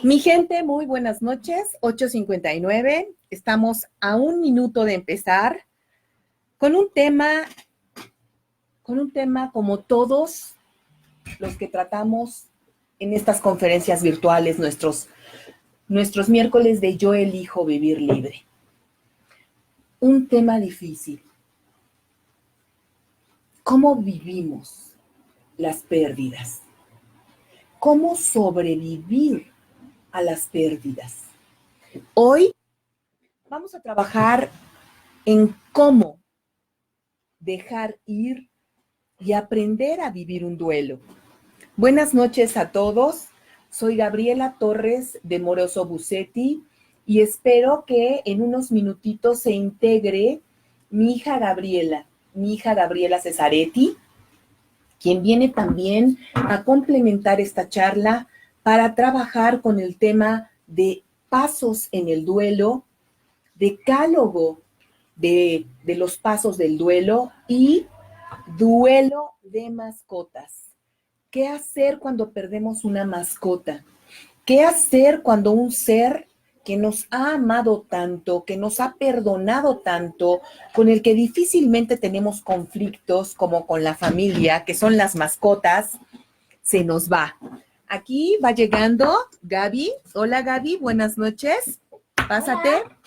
Mi gente, muy buenas noches, 8:59. Estamos a un minuto de empezar con un tema como todos los que tratamos en estas conferencias virtuales, nuestros miércoles de Yo elijo vivir libre. Un tema difícil. ¿Cómo vivimos las pérdidas? ¿Cómo sobrevivir a las pérdidas? Hoy vamos a trabajar en cómo dejar ir y aprender a vivir un duelo. Buenas noches a todos. Soy Gabriela Torres de Moroso Bucetti y espero que en unos minutitos se integre mi hija Gabriela Cesaretti, quien viene también a complementar esta charla para trabajar con el tema de pasos en el duelo, decálogo de los pasos del duelo y duelo de mascotas. ¿Qué hacer cuando perdemos una mascota? ¿Qué hacer cuando un ser que nos ha amado tanto, que nos ha perdonado tanto, con el que difícilmente tenemos conflictos como con la familia, que son las mascotas, se nos va? Aquí va llegando Gaby. Hola Gaby, buenas noches. Pásate. Hola.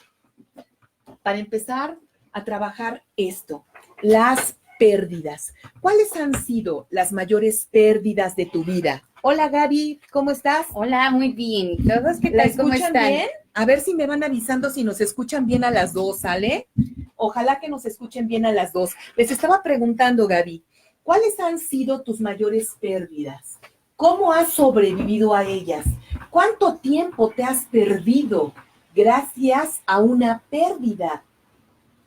Para empezar a trabajar esto, las pérdidas. ¿Cuáles han sido las mayores pérdidas de tu vida? Hola Gaby, ¿cómo estás? Hola, muy bien. ¿Todos qué tal? ¿Cómo están? ¿Bien? A ver si me van avisando si nos escuchan bien a las dos, ¿sale? Ojalá que nos escuchen bien a las dos. Les estaba preguntando, Gaby, ¿cuáles han sido tus mayores pérdidas? ¿Cómo has sobrevivido a ellas? ¿Cuánto tiempo te has perdido gracias a una pérdida?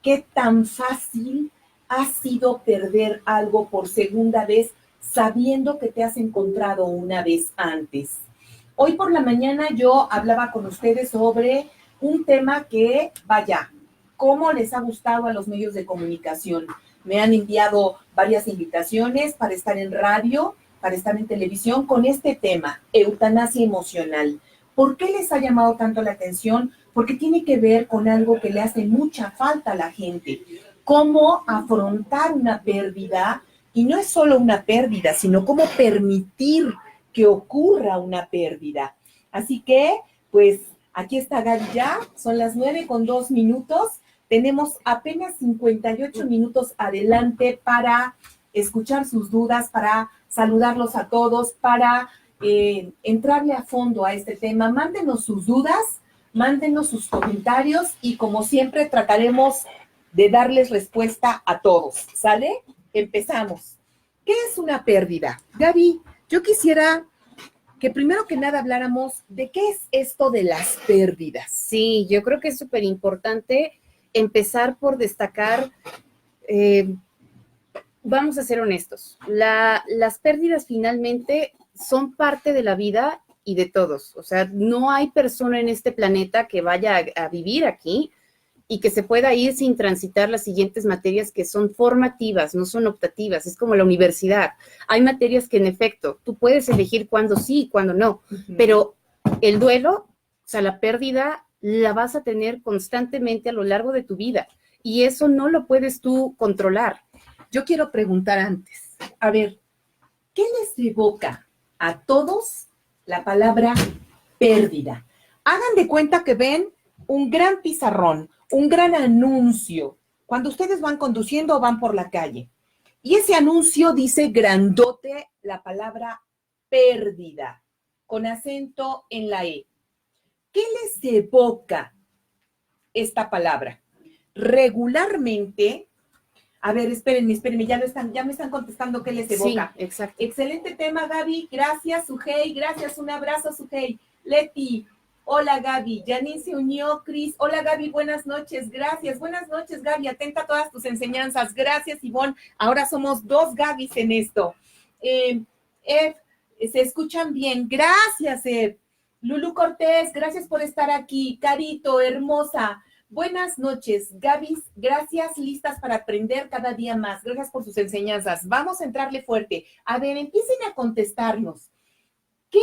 ¿Qué tan fácil ha sido perder algo por segunda vez sabiendo que te has encontrado una vez antes? Hoy por la mañana yo hablaba con ustedes sobre un tema que, vaya, ¿cómo les ha gustado a los medios de comunicación? Me han enviado varias invitaciones para estar en radio, para estar en televisión con este tema, eutanasia emocional. ¿Por qué les ha llamado tanto la atención? Porque tiene que ver con algo que le hace mucha falta a la gente. Cómo afrontar una pérdida, y no es solo una pérdida, sino cómo permitir que ocurra una pérdida. Así que, pues, aquí está Gaby ya, son las 9:02. Tenemos apenas 58 minutos adelante para escuchar sus dudas, para saludarlos a todos, para entrarle a fondo a este tema. Mándenos sus dudas, mándenos sus comentarios y como siempre trataremos de darles respuesta a todos, ¿sale? Empezamos. ¿Qué es una pérdida? Gaby, yo quisiera que primero que nada habláramos de qué es esto de las pérdidas. Sí, yo creo que es súper importante empezar por destacar, vamos a ser honestos, las pérdidas finalmente son parte de la vida y de todos. O sea, no hay persona en este planeta que vaya a vivir aquí y que se pueda ir sin transitar las siguientes materias que son formativas, no son optativas, es como la universidad. Hay materias que en efecto, tú puedes elegir cuándo sí y cuándo no, pero el duelo, o sea, la pérdida, la vas a tener constantemente a lo largo de tu vida y eso no lo puedes tú controlar. Yo quiero preguntar antes, a ver, ¿qué les evoca a todos la palabra pérdida? Hagan de cuenta que ven un gran pizarrón, un gran anuncio, cuando ustedes van conduciendo o van por la calle. Y ese anuncio dice grandote la palabra pérdida, con acento en la E. ¿Qué les evoca esta palabra? Regularmente, a ver, espérenme, ya me están contestando qué les evoca. Sí, exacto. Excelente tema, Gaby. Gracias, Sujei. Gracias, un abrazo, Sujei. Leti, hola, Gaby. Janine se unió, Cris. Hola, Gaby, buenas noches. Gracias. Buenas noches, Gaby. Atenta a todas tus enseñanzas. Gracias, Ivonne. Ahora somos dos Gabys en esto. Ed, se escuchan bien. Gracias, Ed. Lulu Cortés, gracias por estar aquí. Carito, hermosa. Buenas noches, Gaby, gracias, listas para aprender cada día más. Gracias por sus enseñanzas. Vamos a entrarle fuerte. A ver, empiecen a contestarnos. ¿Qué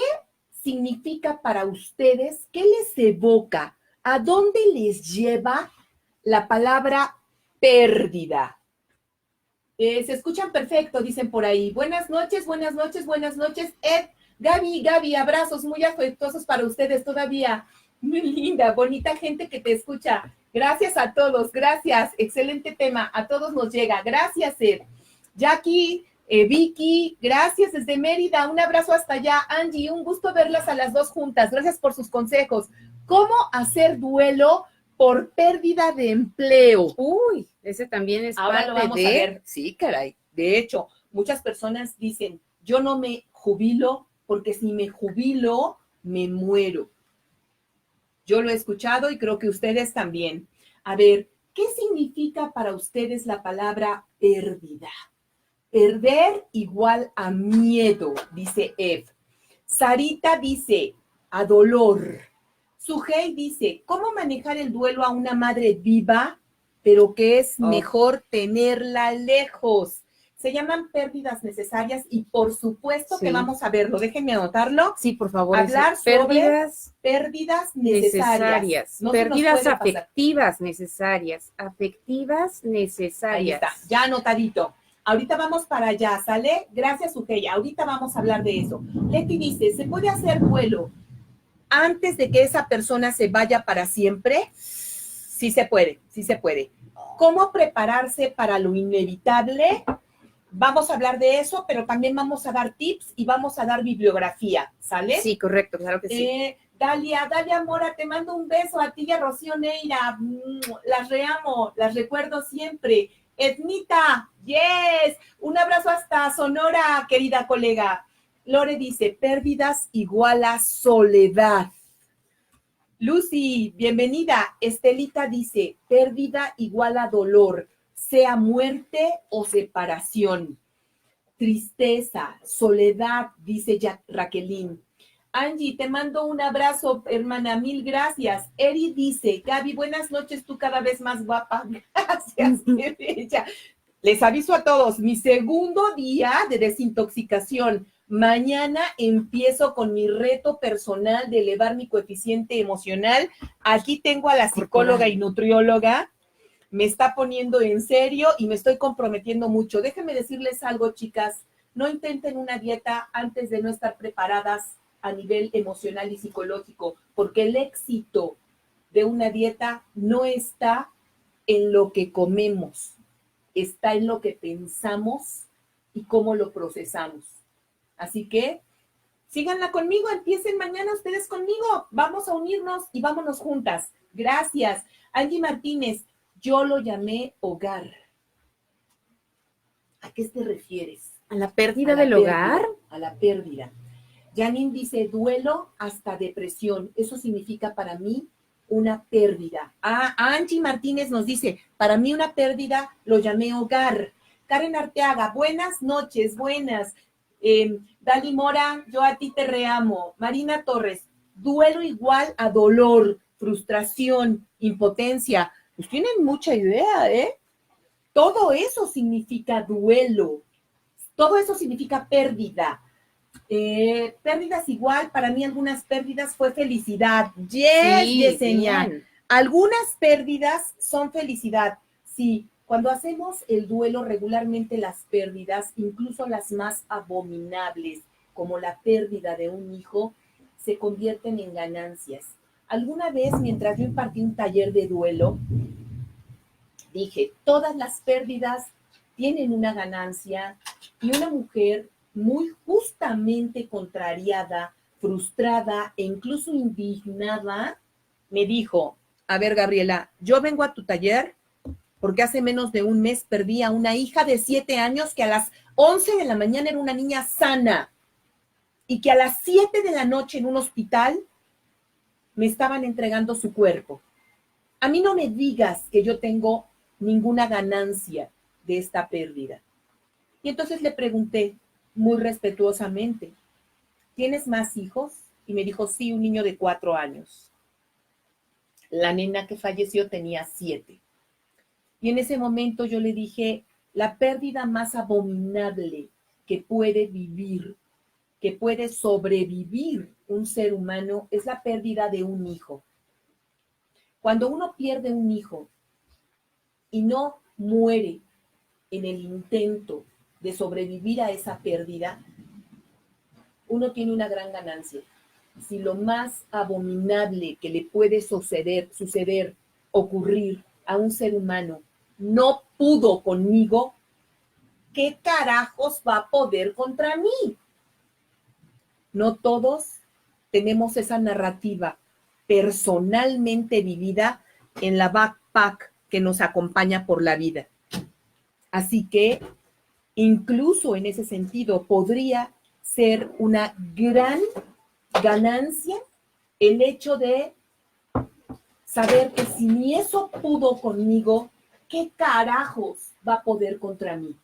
significa para ustedes? ¿Qué les evoca? ¿A dónde les lleva la palabra pérdida? Se escuchan perfecto, dicen por ahí. Buenas noches, buenas noches, buenas noches. Ed, Gaby, abrazos muy afectuosos para ustedes todavía. Muy linda, bonita gente que te escucha. Gracias a todos, gracias. Excelente tema, a todos nos llega. Gracias, Ed. Jackie, Vicky, gracias desde Mérida. Un abrazo hasta allá. Angie, un gusto verlas a las dos juntas. Gracias por sus consejos. ¿Cómo hacer duelo por pérdida de empleo? Uy, ese también es Ahora parte lo vamos de... a ver. Sí, caray. De hecho, muchas personas dicen, yo no me jubilo porque si me jubilo, me muero. Yo lo he escuchado y creo que ustedes también. A ver, ¿qué significa para ustedes la palabra pérdida? Perder igual a miedo, dice Eve. Sarita dice, a dolor. Sujei dice, ¿cómo manejar el duelo a una madre viva, pero que es mejor tenerla lejos? Se llaman pérdidas necesarias y por supuesto que vamos a verlo. Déjenme anotarlo. Sí, por favor. Hablar sobre pérdidas necesarias. No pérdidas afectivas necesarias. Afectivas necesarias. Ahí está, ya anotadito. Ahorita vamos para allá, ¿sale? Gracias, Sujei. Ahorita vamos a hablar de eso. Leti dice, ¿se puede hacer duelo antes de que esa persona se vaya para siempre? Sí se puede, sí se puede. ¿Cómo prepararse para lo inevitable? Vamos a hablar de eso, pero también vamos a dar tips y vamos a dar bibliografía, ¿sale? Sí, correcto, claro que sí. Dalia Mora, te mando un beso a ti y a Rocío Neira. Las reamo, las recuerdo siempre. Ednita, yes. Un abrazo hasta Sonora, querida colega. Lore dice, pérdidas igual a soledad. Lucy, bienvenida. Estelita dice, pérdida igual a dolor, sea muerte o separación. Tristeza, soledad, dice Raquelín. Angie, te mando un abrazo, hermana, mil gracias. Eri dice, Gaby, buenas noches, tú cada vez más guapa. Gracias, qué bella. Les aviso a todos, mi segundo día de desintoxicación. Mañana empiezo con mi reto personal de elevar mi coeficiente emocional. Aquí tengo a la psicóloga y nutrióloga. Me está poniendo en serio y me estoy comprometiendo mucho. Déjenme decirles algo, chicas. No intenten una dieta antes de no estar preparadas a nivel emocional y psicológico, porque el éxito de una dieta no está en lo que comemos, está en lo que pensamos y cómo lo procesamos. Así que síganla conmigo, empiecen mañana ustedes conmigo. Vamos a unirnos y vámonos juntas. Gracias. Angie Martínez, yo lo llamé hogar. ¿A qué te refieres? ¿A la pérdida del hogar? A la pérdida. Janine dice, duelo hasta depresión. Eso significa para mí una pérdida. Angie Martínez nos dice, para mí una pérdida lo llamé hogar. Karen Arteaga, buenas noches, buenas. Dali Mora, yo a ti te reamo. Marina Torres, duelo igual a dolor, frustración, impotencia. Pues tienen mucha idea, ¿eh? Todo eso significa duelo. Todo eso significa pérdida. Pérdidas igual, para mí algunas pérdidas fue felicidad. Yes, Yesenia. Algunas pérdidas son felicidad. Sí, cuando hacemos el duelo regularmente las pérdidas, incluso las más abominables, como la pérdida de un hijo, se convierten en ganancias. Alguna vez, mientras yo impartí un taller de duelo, dije, todas las pérdidas tienen una ganancia y una mujer muy justamente contrariada, frustrada e incluso indignada, me dijo, a ver, Gabriela, yo vengo a tu taller porque hace menos de un mes perdí a una hija de 7 años que a las 11 de la mañana era una niña sana y que a las 7 de la noche en un hospital me estaban entregando su cuerpo. A mí no me digas que yo tengo ninguna ganancia de esta pérdida. Y entonces le pregunté muy respetuosamente, ¿tienes más hijos? Y me dijo, sí, un niño de 4 años. La nena que falleció tenía 7. Y en ese momento yo le dije, la pérdida más abominable que puede vivir que puede sobrevivir un ser humano es la pérdida de un hijo. Cuando uno pierde un hijo y no muere en el intento de sobrevivir a esa pérdida, uno tiene una gran ganancia. Si lo más abominable que le puede suceder, ocurrir a un ser humano no pudo conmigo, ¿qué carajos va a poder contra mí? No todos tenemos esa narrativa personalmente vivida en la backpack que nos acompaña por la vida. Así que, incluso en ese sentido, podría ser una gran ganancia el hecho de saber que si ni eso pudo conmigo, ¿qué carajos va a poder contra mí?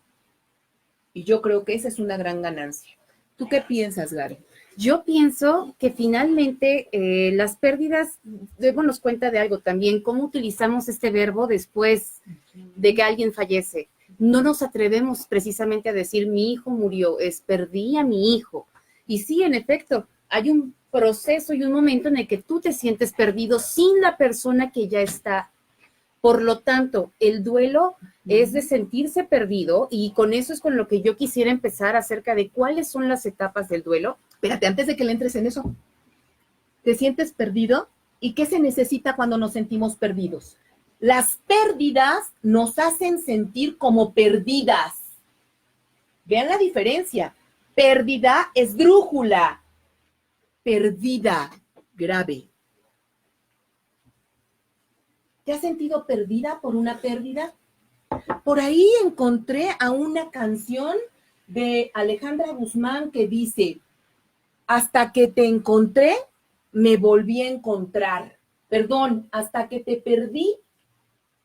Y yo creo que esa es una gran ganancia. ¿Tú qué piensas, Gary? Yo pienso que finalmente las pérdidas, démonos cuenta de algo también, cómo utilizamos este verbo después de que alguien fallece. No nos atrevemos precisamente a decir mi hijo murió, es perdí a mi hijo. Y sí, en efecto, hay un proceso y un momento en el que tú te sientes perdido sin la persona que ya está. Por lo tanto, el duelo es de sentirse perdido y con eso es con lo que yo quisiera empezar acerca de cuáles son las etapas del duelo. Espérate, antes de que le entres en eso, ¿te sientes perdido? ¿Y qué se necesita cuando nos sentimos perdidos? Las pérdidas nos hacen sentir como perdidas. Vean la diferencia. Pérdida, esdrújula. Perdida, grave. ¿Te has sentido perdida por una pérdida? Por ahí encontré a una canción de Alejandra Guzmán que dice: hasta que te encontré, me volví a encontrar. Perdón, hasta que te perdí,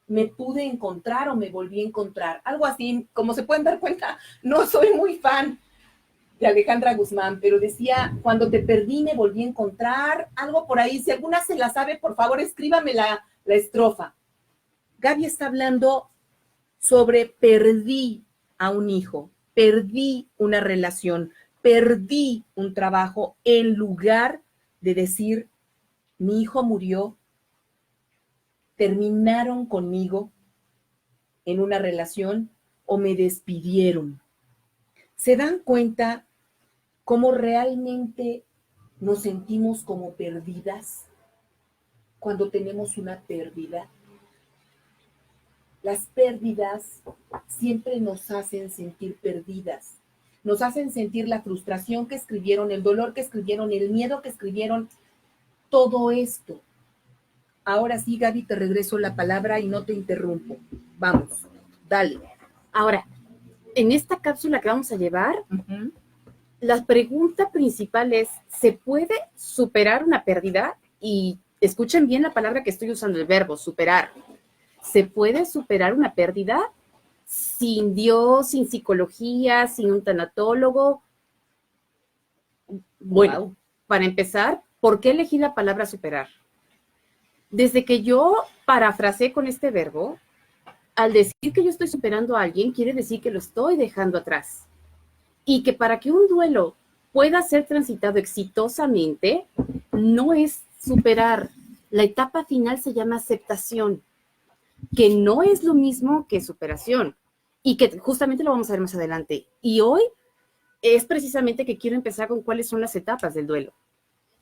me pude encontrar o me volví a encontrar. Algo así, como se pueden dar cuenta, no soy muy fan de Alejandra Guzmán, pero decía, cuando te perdí, me volví a encontrar, algo por ahí. Si alguna se la sabe, por favor, escríbame la estrofa. Gaby está hablando sobre perdí a un hijo, perdí una relación, perdí un trabajo, en lugar de decir, mi hijo murió, terminaron conmigo en una relación o me despidieron. ¿Se dan cuenta cómo realmente nos sentimos como perdidas cuando tenemos una pérdida? Las pérdidas siempre nos hacen sentir perdidas, nos hacen sentir la frustración que escribieron, el dolor que escribieron, el miedo que escribieron, todo esto. Ahora sí, Gaby, te regreso la palabra y no te interrumpo. Vamos, dale. Ahora, en esta cápsula que vamos a llevar, la pregunta principal es, ¿se puede superar una pérdida? Y escuchen bien la palabra que estoy usando, el verbo, superar. ¿Se puede superar una pérdida sin Dios, sin psicología, sin un tanatólogo? Bueno, para empezar, ¿por qué elegí la palabra superar? Desde que yo parafraseé con este verbo, al decir que yo estoy superando a alguien, quiere decir que lo estoy dejando atrás. Y que para que un duelo pueda ser transitado exitosamente, no es superar. La etapa final se llama aceptación, que no es lo mismo que superación. Y que justamente lo vamos a ver más adelante. Y hoy es precisamente que quiero empezar con cuáles son las etapas del duelo.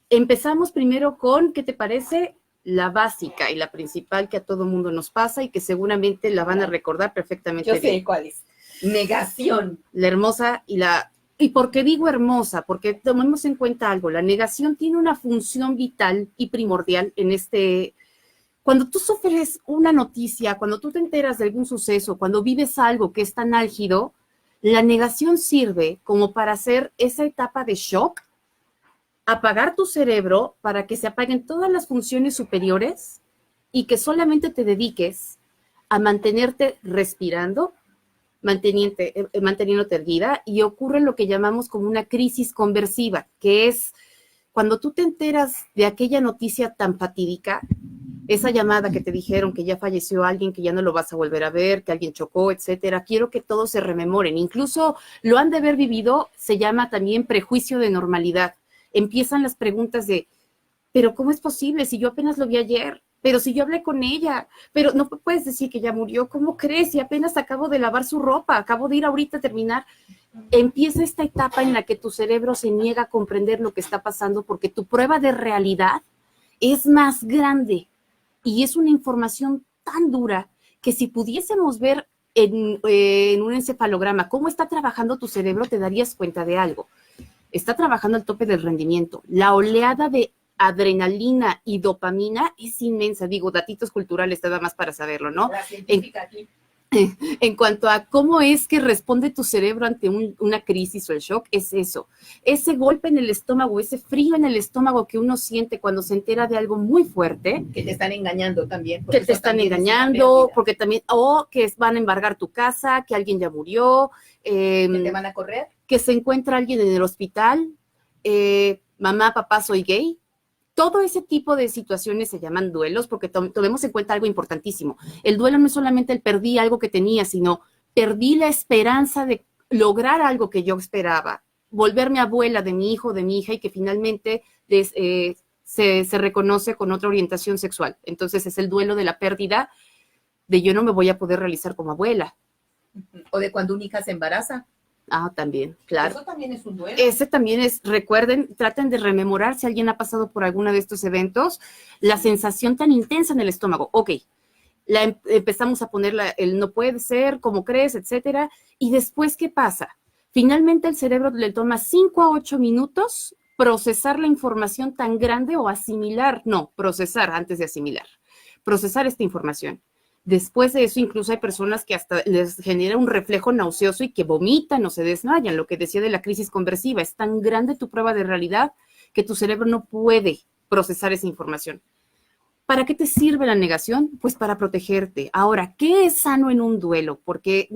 Empezamos primero con, ¿qué te parece? La básica y la principal que a todo mundo nos pasa y que seguramente la van a recordar perfectamente. Yo sé cuál es. Negación. La hermosa y la... ¿Y por qué digo hermosa? Porque tomemos en cuenta algo. La negación tiene una función vital y primordial en este... Cuando tú sufres una noticia, cuando tú te enteras de algún suceso, cuando vives algo que es tan álgido, la negación sirve como para hacer esa etapa de shock, apagar tu cerebro para que se apaguen todas las funciones superiores y que solamente te dediques a mantenerte respirando, manteniéndote erguida, y ocurre lo que llamamos como una crisis conversiva, que es cuando tú te enteras de aquella noticia tan fatídica esa llamada que te dijeron que ya falleció alguien, que ya no lo vas a volver a ver, que alguien chocó, etcétera. Quiero que todos se rememoren. Incluso lo han de haber vivido, se llama también prejuicio de normalidad. Empiezan las preguntas de, pero ¿cómo es posible si yo apenas lo vi ayer? Pero si yo hablé con ella, pero no puedes decir que ya murió, ¿cómo crees? Si apenas acabo de lavar su ropa, acabo de ir ahorita a terminar. Empieza esta etapa en la que tu cerebro se niega a comprender lo que está pasando porque tu prueba de realidad es más grande y es una información tan dura que si pudiésemos ver en un encefalograma cómo está trabajando tu cerebro, te darías cuenta de algo. Está trabajando al tope del rendimiento. La oleada de adrenalina y dopamina es inmensa. Digo, datitos culturales nada más para saberlo, ¿no? La científica aquí. En cuanto a cómo es que responde tu cerebro ante una crisis o el shock, es eso. Ese golpe en el estómago, ese frío en el estómago que uno siente cuando se entera de algo muy fuerte. Que te están engañando también. Que te están engañando, porque también, o que van a embargar tu casa, que alguien ya murió. Que te van a correr. Que se encuentra alguien en el hospital. Mamá, papá, soy gay. Todo ese tipo de situaciones se llaman duelos porque tomemos en cuenta algo importantísimo. El duelo no es solamente el perdí algo que tenía, sino perdí la esperanza de lograr algo que yo esperaba, volverme abuela de mi hijo, de mi hija y que finalmente se reconoce con otra orientación sexual. Entonces es el duelo de la pérdida de yo no me voy a poder realizar como abuela. O de cuando una hija se embaraza. Ah, también, claro. Eso también es un duelo. Ese también es, recuerden, traten de rememorar si alguien ha pasado por alguno de estos eventos, la sensación tan intensa en el estómago. Ok, empezamos a poner el no puede ser, cómo crees, etcétera. Y después, ¿qué pasa? Finalmente el cerebro le toma 5 a 8 minutos procesar la información tan grande o asimilar, no, procesar antes de asimilar, procesar esta información. Después de eso, incluso hay personas que hasta les genera un reflejo nauseoso y que vomitan o se desmayan. Lo que decía de la crisis conversiva, es tan grande tu prueba de realidad que tu cerebro no puede procesar esa información. ¿Para qué te sirve la negación? Pues para protegerte. Ahora, ¿qué es sano en un duelo? Porque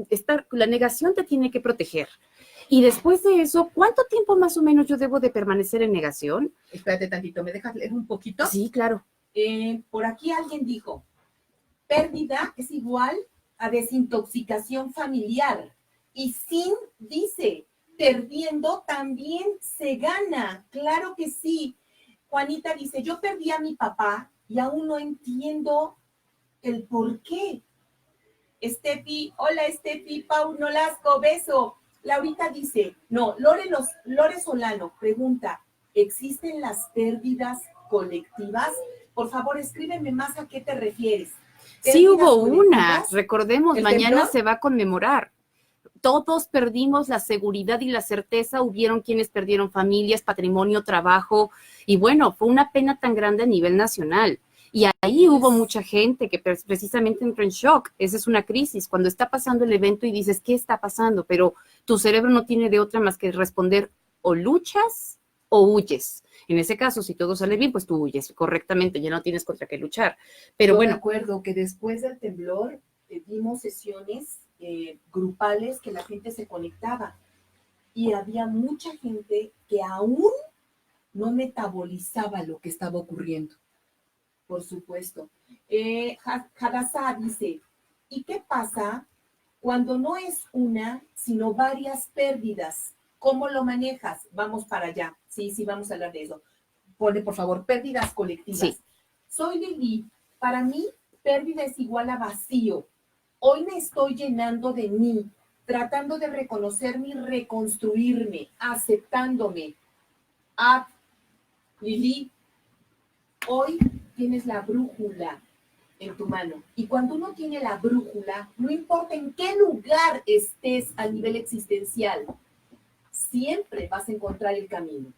la negación te tiene que proteger. Y después de eso, ¿cuánto tiempo más o menos yo debo de permanecer en negación? Espérate tantito, ¿me dejas leer un poquito? Sí, claro. Por aquí alguien dijo, pérdida es igual a desintoxicación familiar. Y Sin dice, perdiendo también se gana. Claro que sí. Juanita dice, yo perdí a mi papá y aún no entiendo el por qué. Estefi, hola Estefi, Pau Nolasco, beso. Laurita dice, no, Lore Solano pregunta, ¿existen las pérdidas colectivas? Por favor, escríbeme más a qué te refieres. Sí hubo una, recordemos, mañana se va a conmemorar. Todos perdimos la seguridad y la certeza, hubieron quienes perdieron familias, patrimonio, trabajo, y bueno, fue una pena tan grande a nivel nacional. Y ahí hubo mucha gente que precisamente entró en shock. Esa es una crisis, cuando está pasando el evento y dices, ¿qué está pasando? Pero tu cerebro no tiene de otra más que responder, o luchas o huyes. En ese caso, si todo sale bien, pues tú huyes correctamente, ya no tienes contra qué luchar. Pero bueno. Yo recuerdo que después del temblor dimos sesiones grupales que la gente se conectaba y había mucha gente que aún no metabolizaba lo que estaba ocurriendo. Por supuesto. Hadassah dice, ¿y qué pasa cuando no es una, sino varias pérdidas? ¿Cómo lo manejas? Vamos para allá. Sí, vamos a hablar de eso. Pone, por favor, pérdidas colectivas. Sí. Soy Lili. Para mí, pérdida es igual a vacío. Hoy me estoy llenando de mí, tratando de reconocerme y reconstruirme, aceptándome. Lili, hoy tienes la brújula en tu mano. Y cuando uno tiene la brújula, no importa en qué lugar estés a nivel existencial, siempre vas a encontrar el camino.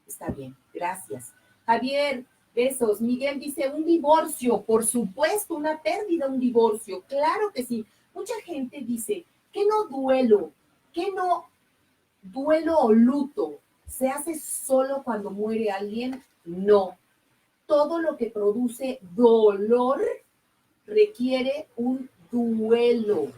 Está bien, gracias. Javier, besos. Miguel dice, un divorcio, por supuesto, una pérdida, un divorcio. Claro que sí. Mucha gente dice, ¿qué no duelo? ¿Qué no duelo o luto? ¿Se hace solo cuando muere alguien? No. Todo lo que produce dolor requiere un duelo.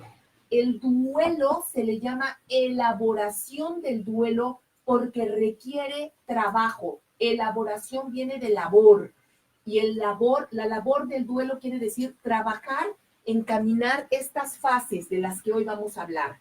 El duelo se le llama elaboración del duelo porque requiere trabajo. Elaboración viene de labor. Y la labor del duelo quiere decir trabajar, encaminar estas fases de las que hoy vamos a hablar.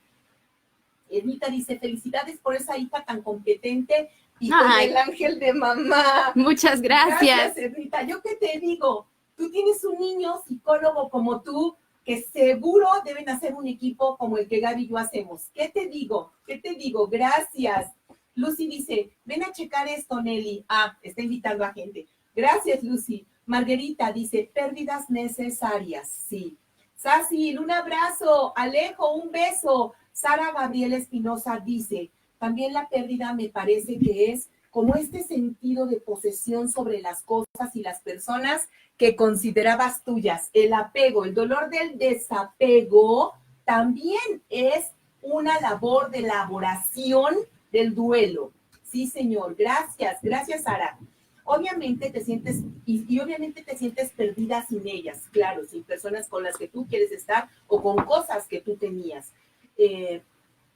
Ednita dice, felicidades por esa hija tan competente y con el ángel de mamá. Muchas gracias. Gracias, Ednita. ¿Yo qué te digo? Tú tienes un niño psicólogo como tú, que seguro deben hacer un equipo como el que Gaby y yo hacemos. ¿Qué te digo? ¿Qué te digo? Gracias. Lucy dice, ven a checar esto, Nelly. Ah, está invitando a gente. Gracias, Lucy. Margarita dice, pérdidas necesarias. Sí. Sasil, un abrazo. Alejo, un beso. Sara Gabriela Espinosa dice, también la pérdida me parece que es como este sentido de posesión sobre las cosas y las personas que considerabas tuyas. El apego, el dolor del desapego también es una labor de elaboración del duelo. Sí, señor. Gracias. Gracias, Sara. Obviamente te sientes, y obviamente te sientes perdida sin ellas, claro, sin personas con las que tú quieres estar o con cosas que tú tenías.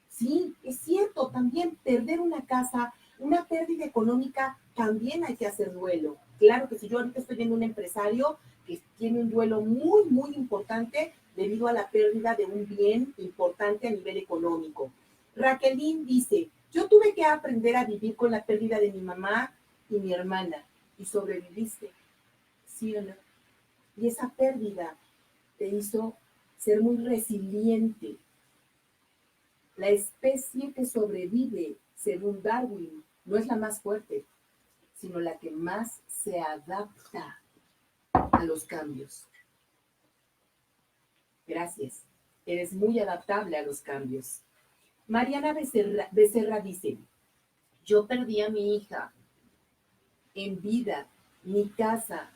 Sí, es cierto, también perder una casa, una pérdida económica, también hay que hacer duelo. Claro que si yo ahorita estoy viendo un empresario que tiene un duelo muy, muy importante debido a la pérdida de un bien importante a nivel económico. Raquelín dice, yo tuve que aprender a vivir con la pérdida de mi mamá y mi hermana, y sobreviviste, ¿sí o no? Y esa pérdida te hizo ser muy resiliente. La especie que sobrevive, según Darwin, no es la más fuerte, sino la que más se adapta a los cambios. Gracias. Eres muy adaptable a los cambios. Mariana Becerra dice, yo perdí a mi hija en vida, mi casa,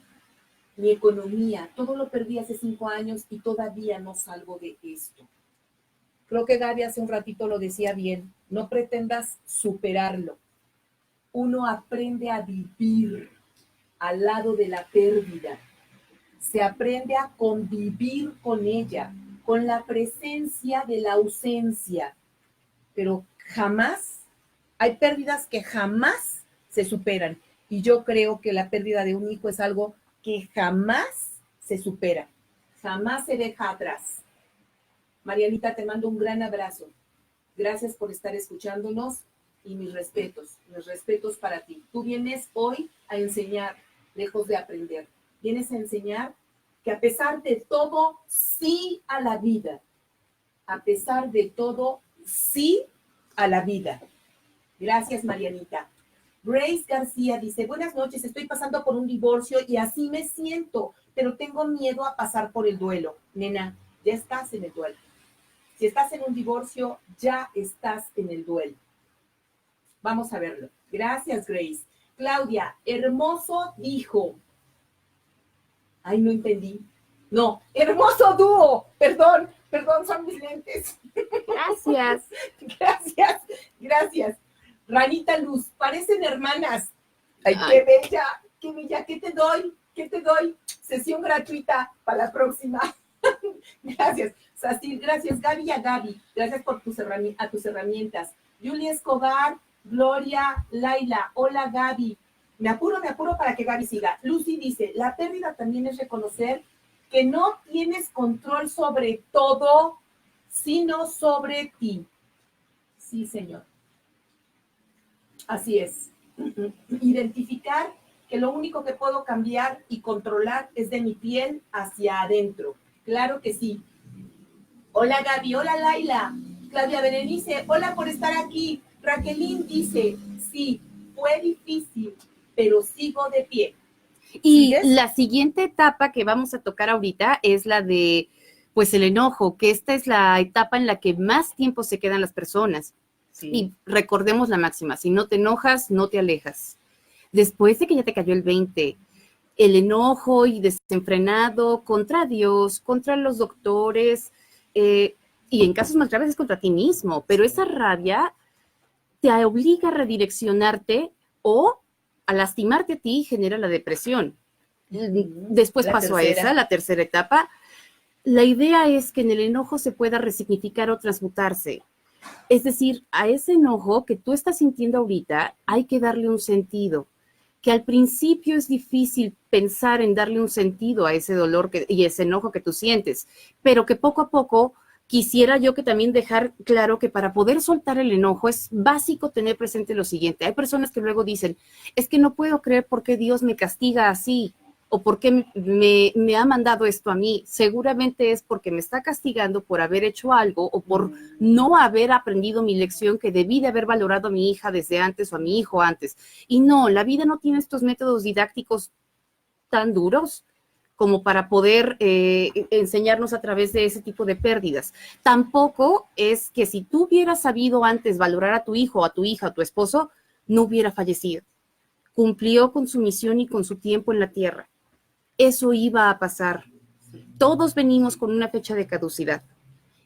mi economía, todo lo perdí hace 5 años y todavía no salgo de esto. Creo que Gaby hace un ratito lo decía bien, no pretendas superarlo. Uno aprende a vivir al lado de la pérdida. Se aprende a convivir con ella, con la presencia de la ausencia. Pero jamás, hay pérdidas que jamás se superan. Y yo creo que la pérdida de un hijo es algo que jamás se supera, jamás se deja atrás. Marianita, te mando un gran abrazo. Gracias por estar escuchándonos y mis respetos para ti. Tú vienes hoy a enseñar, lejos de aprender. Vienes a enseñar que a pesar de todo, sí a la vida. A pesar de todo, sí a la vida. Gracias, Marianita. Grace García dice, buenas noches, estoy pasando por un divorcio y así me siento, pero tengo miedo a pasar por el duelo. Nena, ya estás en el duelo. Si estás en un divorcio, ya estás en el duelo. Vamos a verlo. Gracias, Grace. Claudia, hermoso dijo. Ay, no entendí. No, hermoso dúo. Perdón, son mis lentes. Gracias. Gracias. Ranita Luz, parecen hermanas. Ay, qué bella, ¿qué te doy? Sesión gratuita para la próxima. Gracias. Sastil, gracias. Gaby a Gaby, gracias por tus herramientas. Julia Escobar, Gloria, Laila, hola Gaby. Me apuro para que Gaby siga. Lucy dice, la pérdida también es reconocer que no tienes control sobre todo, sino sobre ti. Sí, señor. Así es. Identificar que lo único que puedo cambiar y controlar es de mi piel hacia adentro. Claro que sí. Hola Gaby, hola Laila. Claudia Berenice, hola por estar aquí. Raquelín dice, sí, fue difícil, pero sigo de pie. Y ¿sigues? La siguiente etapa que vamos a tocar ahorita es la de, pues, el enojo, que esta es la etapa en la que más tiempo se quedan las personas. Sí. Y recordemos la máxima, si no te enojas, no te alejas. Después de que ya te cayó el 20, el enojo y desenfrenado contra Dios, contra los doctores, y en casos más graves es contra ti mismo, pero esa rabia te obliga a redireccionarte o a lastimarte a ti y genera la depresión. Después pasó a esa, la tercera etapa. La idea es que en el enojo se pueda resignificar o transmutarse. Es decir, a ese enojo que tú estás sintiendo ahorita hay que darle un sentido. que al principio es difícil pensar en darle un sentido a ese dolor y ese enojo que tú sientes, pero que poco a poco quisiera yo que también dejar claro que para poder soltar el enojo es básico tener presente lo siguiente. Hay personas que luego dicen, es que no puedo creer por qué Dios me castiga así o por qué me ha mandado esto a mí. Seguramente es porque me está castigando por haber hecho algo o por no haber aprendido mi lección que debí de haber valorado a mi hija desde antes o a mi hijo antes. Y no, la vida no tiene estos métodos didácticos tan duros como para poder enseñarnos a través de ese tipo de pérdidas. Tampoco es que si tú hubieras sabido antes valorar a tu hijo, a tu hija, a tu esposo, no hubiera fallecido. Cumplió con su misión y con su tiempo en la tierra. Eso iba a pasar. Todos venimos con una fecha de caducidad.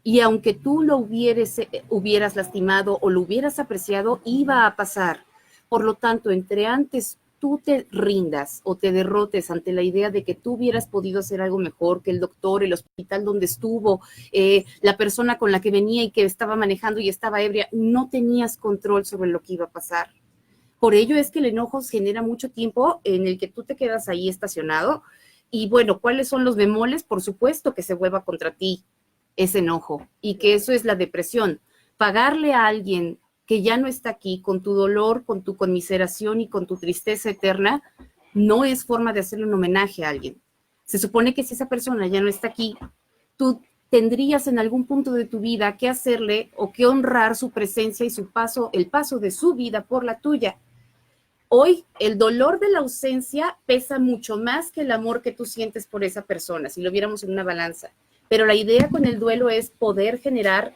Y aunque tú lo hubieras lastimado o lo hubieras apreciado, iba a pasar. Por lo tanto, entre antes tú te rindas o te derrotes ante la idea de que tú hubieras podido hacer algo mejor que el doctor, el hospital donde estuvo, la persona con la que venía y que estaba manejando y estaba ebria, no tenías control sobre lo que iba a pasar. Por ello es que el enojo genera mucho tiempo en el que tú te quedas ahí estacionado. Y bueno, ¿cuáles son los bemoles? Por supuesto que se vuelva contra ti ese enojo y que eso es la depresión. Pagarle a alguien que ya no está aquí con tu dolor, con tu conmiseración y con tu tristeza eterna, no es forma de hacerle un homenaje a alguien. Se supone que si esa persona ya no está aquí, tú tendrías en algún punto de tu vida que hacerle o que honrar su presencia y su paso, el paso de su vida por la tuya. Hoy el dolor de la ausencia pesa mucho más que el amor que tú sientes por esa persona, si lo viéramos en una balanza. Pero la idea con el duelo es poder generar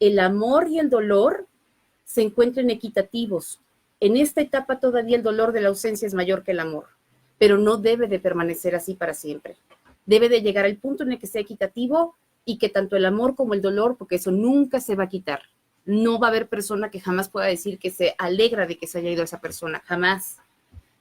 el amor y el dolor se encuentren equitativos. En esta etapa todavía el dolor de la ausencia es mayor que el amor, pero no debe de permanecer así para siempre. Debe de llegar al punto en el que sea equitativo y que tanto el amor como el dolor, porque eso nunca se va a quitar. No va a haber persona que jamás pueda decir que se alegra de que se haya ido esa persona, jamás.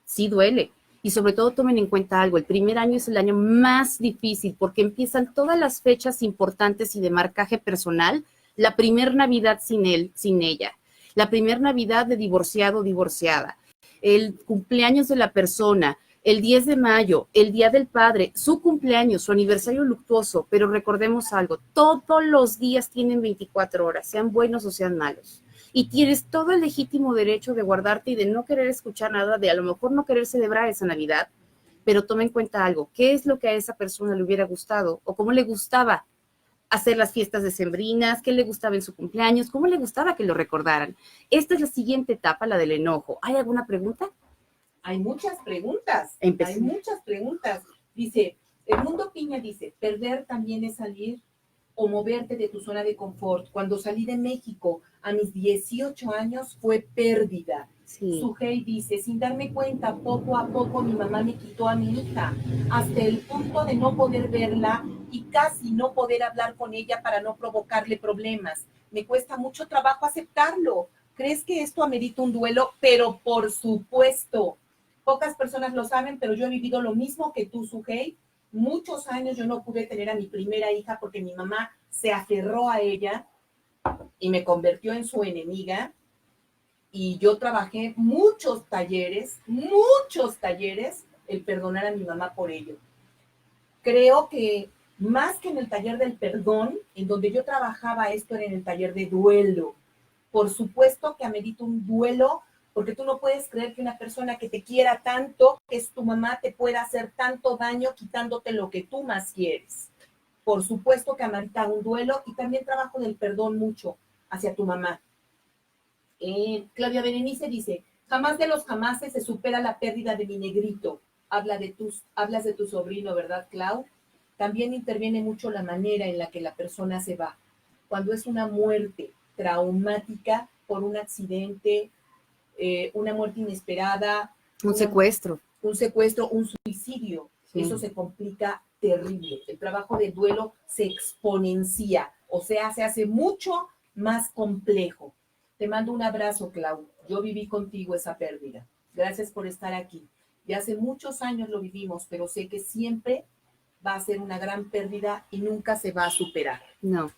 Sí duele. Y sobre todo tomen en cuenta algo, el primer año es el año más difícil porque empiezan todas las fechas importantes y de marcaje personal, la primer Navidad sin él, sin ella, la primer Navidad de divorciado o divorciada, el cumpleaños de la persona, el 10 de mayo, el Día del Padre, su cumpleaños, su aniversario luctuoso, pero recordemos algo, todos los días tienen 24 horas, sean buenos o sean malos. Y tienes todo el legítimo derecho de guardarte y de no querer escuchar nada, de a lo mejor no querer celebrar esa Navidad, pero toma en cuenta algo, ¿qué es lo que a esa persona le hubiera gustado? ¿O cómo le gustaba hacer las fiestas decembrinas? ¿Qué le gustaba en su cumpleaños? ¿Cómo le gustaba que lo recordaran? Esta es la siguiente etapa, la del enojo. ¿Hay alguna pregunta? Hay muchas preguntas, Empecé. hay muchas preguntas. Dice, Edmundo Piña dice, perder también es salir o moverte de tu zona de confort. Cuando salí de México a mis 18 años fue pérdida. Sí. Sujei dice, sin darme cuenta, poco a poco mi mamá me quitó a mi hija, hasta el punto de no poder verla y casi no poder hablar con ella para no provocarle problemas. Me cuesta mucho trabajo aceptarlo. ¿Crees que esto amerita un duelo? Pero por supuesto, pocas personas lo saben, pero yo he vivido lo mismo que tú, Sujei. Muchos años yo no pude tener a mi primera hija porque mi mamá se aferró a ella y me convirtió en su enemiga. Y yo trabajé muchos talleres, el perdonar a mi mamá por ello. Creo que más que en el taller del perdón, en donde yo trabajaba esto era en el taller de duelo. Por supuesto que amerita un duelo, porque tú no puedes creer que una persona que te quiera tanto, que es tu mamá, te pueda hacer tanto daño quitándote lo que tú más quieres. Por supuesto que amerita un duelo y también trabajo del perdón mucho hacia tu mamá. Claudia Berenice dice, jamás de los jamases se supera la pérdida de mi negrito. Hablas de tu sobrino, ¿verdad, Clau? También interviene mucho la manera en la que la persona se va. Cuando es una muerte traumática por un accidente, una muerte inesperada, Un secuestro. Un secuestro, un suicidio, sí. Eso se complica terrible. El trabajo de duelo se exponencia, o sea, se hace mucho más complejo. Te mando un abrazo, Clau. Yo viví contigo esa pérdida. Gracias por estar aquí. Ya hace muchos años lo vivimos, pero sé que siempre va a ser una gran pérdida y nunca se va a superar. No.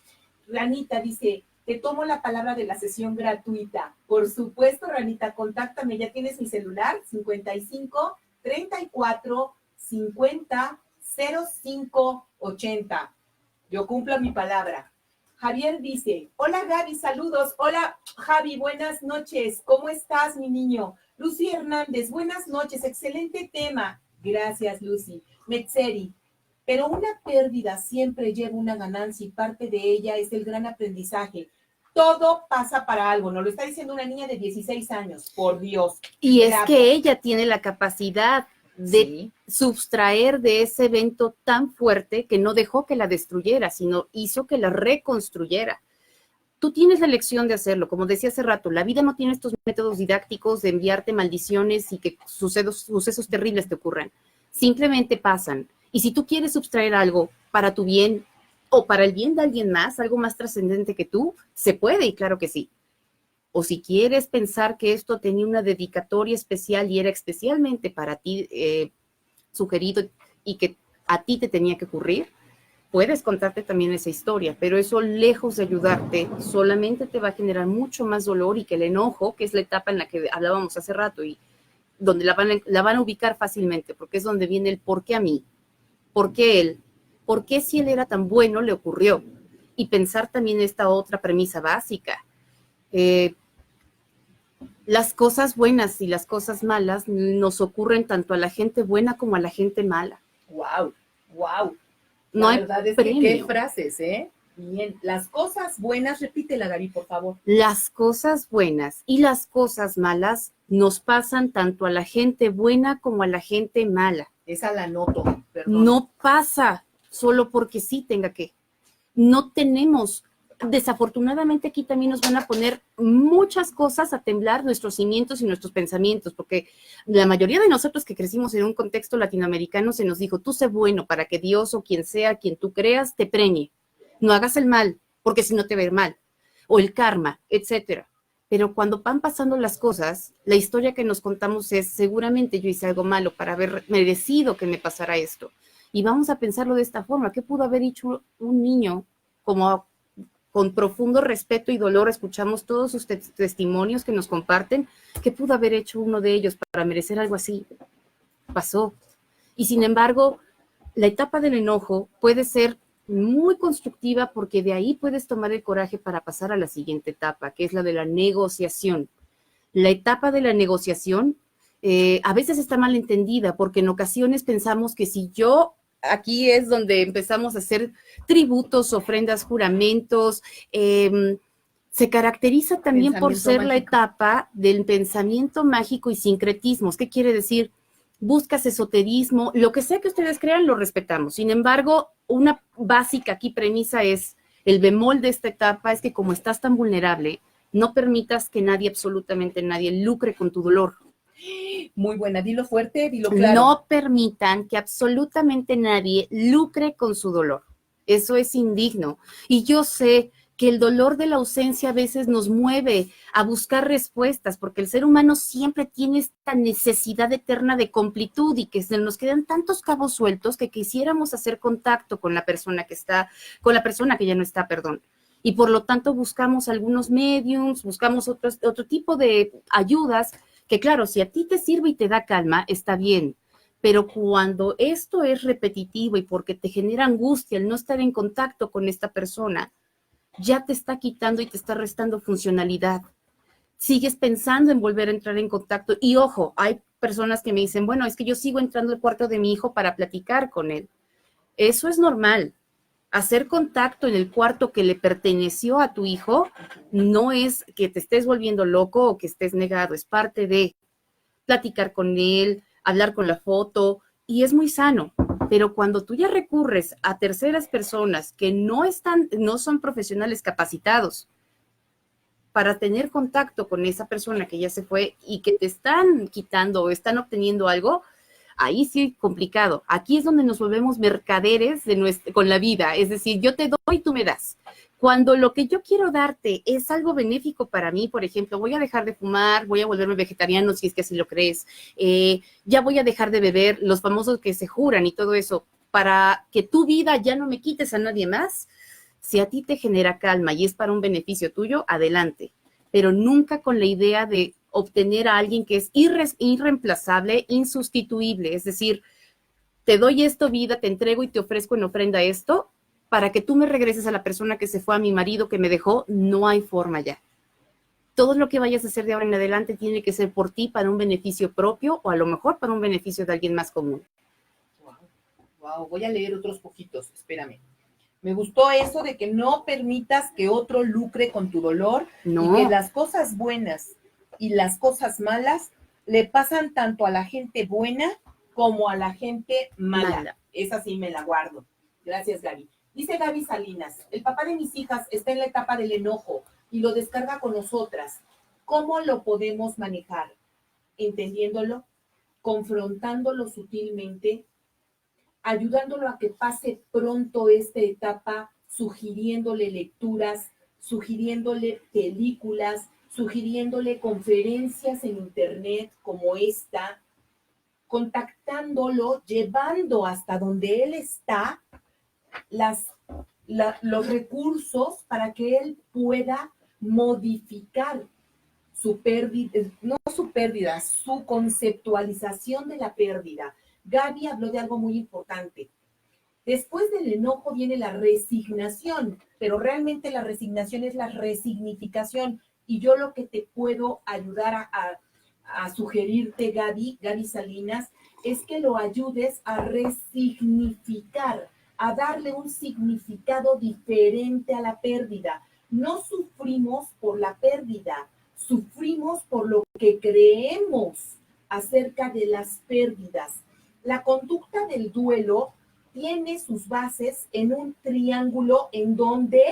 Ranita dice, te tomo la palabra de la sesión gratuita. Por supuesto, Ranita, contáctame, ya tienes mi celular, 55 34 50 05 80. Yo cumplo mi palabra. Javier dice, hola Gaby, saludos. Hola Javi, buenas noches. ¿Cómo estás, mi niño? Lucy Hernández, buenas noches. Excelente tema. Gracias, Lucy. Metzeri, pero una pérdida siempre lleva una ganancia y parte de ella es el gran aprendizaje. Todo pasa para algo, nos lo está diciendo una niña de 16 años, por Dios. Y es que ella tiene la capacidad de sustraer de ese evento tan fuerte que no dejó que la destruyera, sino hizo que la reconstruyera. Tú tienes la elección de hacerlo, como decía hace rato, la vida no tiene estos métodos didácticos de enviarte maldiciones y que sucesos terribles te ocurran. Simplemente pasan. Y si tú quieres sustraer algo para tu bien o para el bien de alguien más, algo más trascendente que tú, se puede, y claro que sí. O si quieres pensar que esto tenía una dedicatoria especial y era especialmente para ti sugerido y que a ti te tenía que ocurrir, puedes contarte también esa historia, pero eso, lejos de ayudarte, solamente te va a generar mucho más dolor, y que el enojo, que es la etapa en la que hablábamos hace rato y donde la van a ubicar fácilmente, porque es donde viene el por qué a mí, por qué él, por qué si él era tan bueno le ocurrió. Y pensar también esta otra premisa básica. Las cosas buenas y las cosas malas nos ocurren tanto a la gente buena como a la gente mala. Wow, wow. No hay verdad es premio. que qué frases, ¿eh? Bien, las cosas buenas, repítela, Gaby, por favor. Las cosas buenas y las cosas malas nos pasan tanto a la gente buena como a la gente mala. Esa la noto, perdón. No pasa solo porque sí tenga que. No tenemos, desafortunadamente aquí también nos van a poner muchas cosas a temblar nuestros cimientos y nuestros pensamientos, porque la mayoría de nosotros que crecimos en un contexto latinoamericano se nos dijo, tú sé bueno para que Dios o quien sea, quien tú creas, te premie. No hagas el mal, porque si no te va a ir mal. O el karma, etcétera. Pero cuando van pasando las cosas, la historia que nos contamos es, seguramente yo hice algo malo para haber merecido que me pasara esto. Y vamos a pensarlo de esta forma. ¿Qué pudo haber hecho un niño? Como con profundo respeto y dolor escuchamos todos sus testimonios que nos comparten. ¿Qué pudo haber hecho uno de ellos para merecer algo así? Pasó. Y sin embargo, la etapa del enojo puede ser muy constructiva, porque de ahí puedes tomar el coraje para pasar a la siguiente etapa, que es la de la negociación. La etapa de la negociación a veces está mal entendida, porque en ocasiones pensamos que si yo, aquí es donde empezamos a hacer tributos, ofrendas, juramentos, se caracteriza también por ser la etapa del pensamiento mágico y sincretismos. ¿Qué quiere decir? Buscas esoterismo, lo que sea que ustedes crean, lo respetamos. Sin embargo, una básica aquí premisa es, el bemol de esta etapa es que como estás tan vulnerable, no permitas que nadie, absolutamente nadie, lucre con tu dolor. Muy buena, dilo fuerte, dilo claro. No permitan que absolutamente nadie lucre con su dolor. Eso es indigno. Y yo sé que el dolor de la ausencia a veces nos mueve a buscar respuestas, porque el ser humano siempre tiene esta necesidad eterna de completud, y que se nos quedan tantos cabos sueltos que quisiéramos hacer contacto con la persona que está, con la persona que ya no está, perdón. Y por lo tanto buscamos algunos mediums, buscamos otro tipo de ayudas, que claro, si a ti te sirve y te da calma, está bien. Pero cuando esto es repetitivo y porque te genera angustia el no estar en contacto con esta persona, ya te está quitando y te está restando funcionalidad. Sigues pensando en volver a entrar en contacto. Y ojo, hay personas que me dicen, bueno, es que yo sigo entrando al cuarto de mi hijo para platicar con él. Eso es normal. Hacer contacto en el cuarto que le perteneció a tu hijo no es que te estés volviendo loco o que estés negado, es parte de platicar con él, hablar con la foto, y es muy sano. Pero cuando tú ya recurres a terceras personas que no son profesionales capacitados para tener contacto con esa persona que ya se fue y que te están quitando o están obteniendo algo, ahí sí complicado. Aquí es donde nos volvemos mercaderes con la vida, es decir, yo te doy y tú me das. Cuando lo que yo quiero darte es algo benéfico para mí, por ejemplo, voy a dejar de fumar, voy a volverme vegetariano si es que así lo crees, ya voy a dejar de beber, los famosos que se juran y todo eso, para que tu vida ya no me quites a nadie más, Si a ti te genera calma y es para un beneficio tuyo, adelante, pero nunca con la idea de obtener a alguien que es irreemplazable, insustituible. Es decir, te doy esto, vida, te entrego y te ofrezco en ofrenda esto para que tú me regreses a la persona que se fue, a mi marido que me dejó. No hay forma ya. Todo lo que vayas a hacer de ahora en adelante tiene que ser por ti, para un beneficio propio o a lo mejor para un beneficio de alguien más común. Wow, voy a leer otros poquitos, espérame. Me gustó eso de que no permitas que otro lucre con tu dolor y que las cosas buenas y las cosas malas le pasan tanto a la gente buena como a la gente mala. Esa sí me la guardo. Gracias, Gaby. Dice Gaby Salinas, el papá de mis hijas está en la etapa del enojo y lo descarga con nosotras. ¿Cómo lo podemos manejar? Entendiéndolo, confrontándolo sutilmente, ayudándolo a que pase pronto esta etapa, sugiriéndole lecturas, sugiriéndole películas, sugiriéndole conferencias en internet como esta, contactándolo, llevando hasta donde él está los recursos para que él pueda modificar su pérdida, no su pérdida, su conceptualización de la pérdida. Gaby habló de algo muy importante. Después del enojo viene la resignación, pero realmente la resignación es la resignificación. Y yo lo que te puedo ayudar a sugerirte, Gaby Salinas, es que lo ayudes a resignificar, a darle un significado diferente a la pérdida. No sufrimos por la pérdida, sufrimos por lo que creemos acerca de las pérdidas. La conducta del duelo tiene sus bases en un triángulo en donde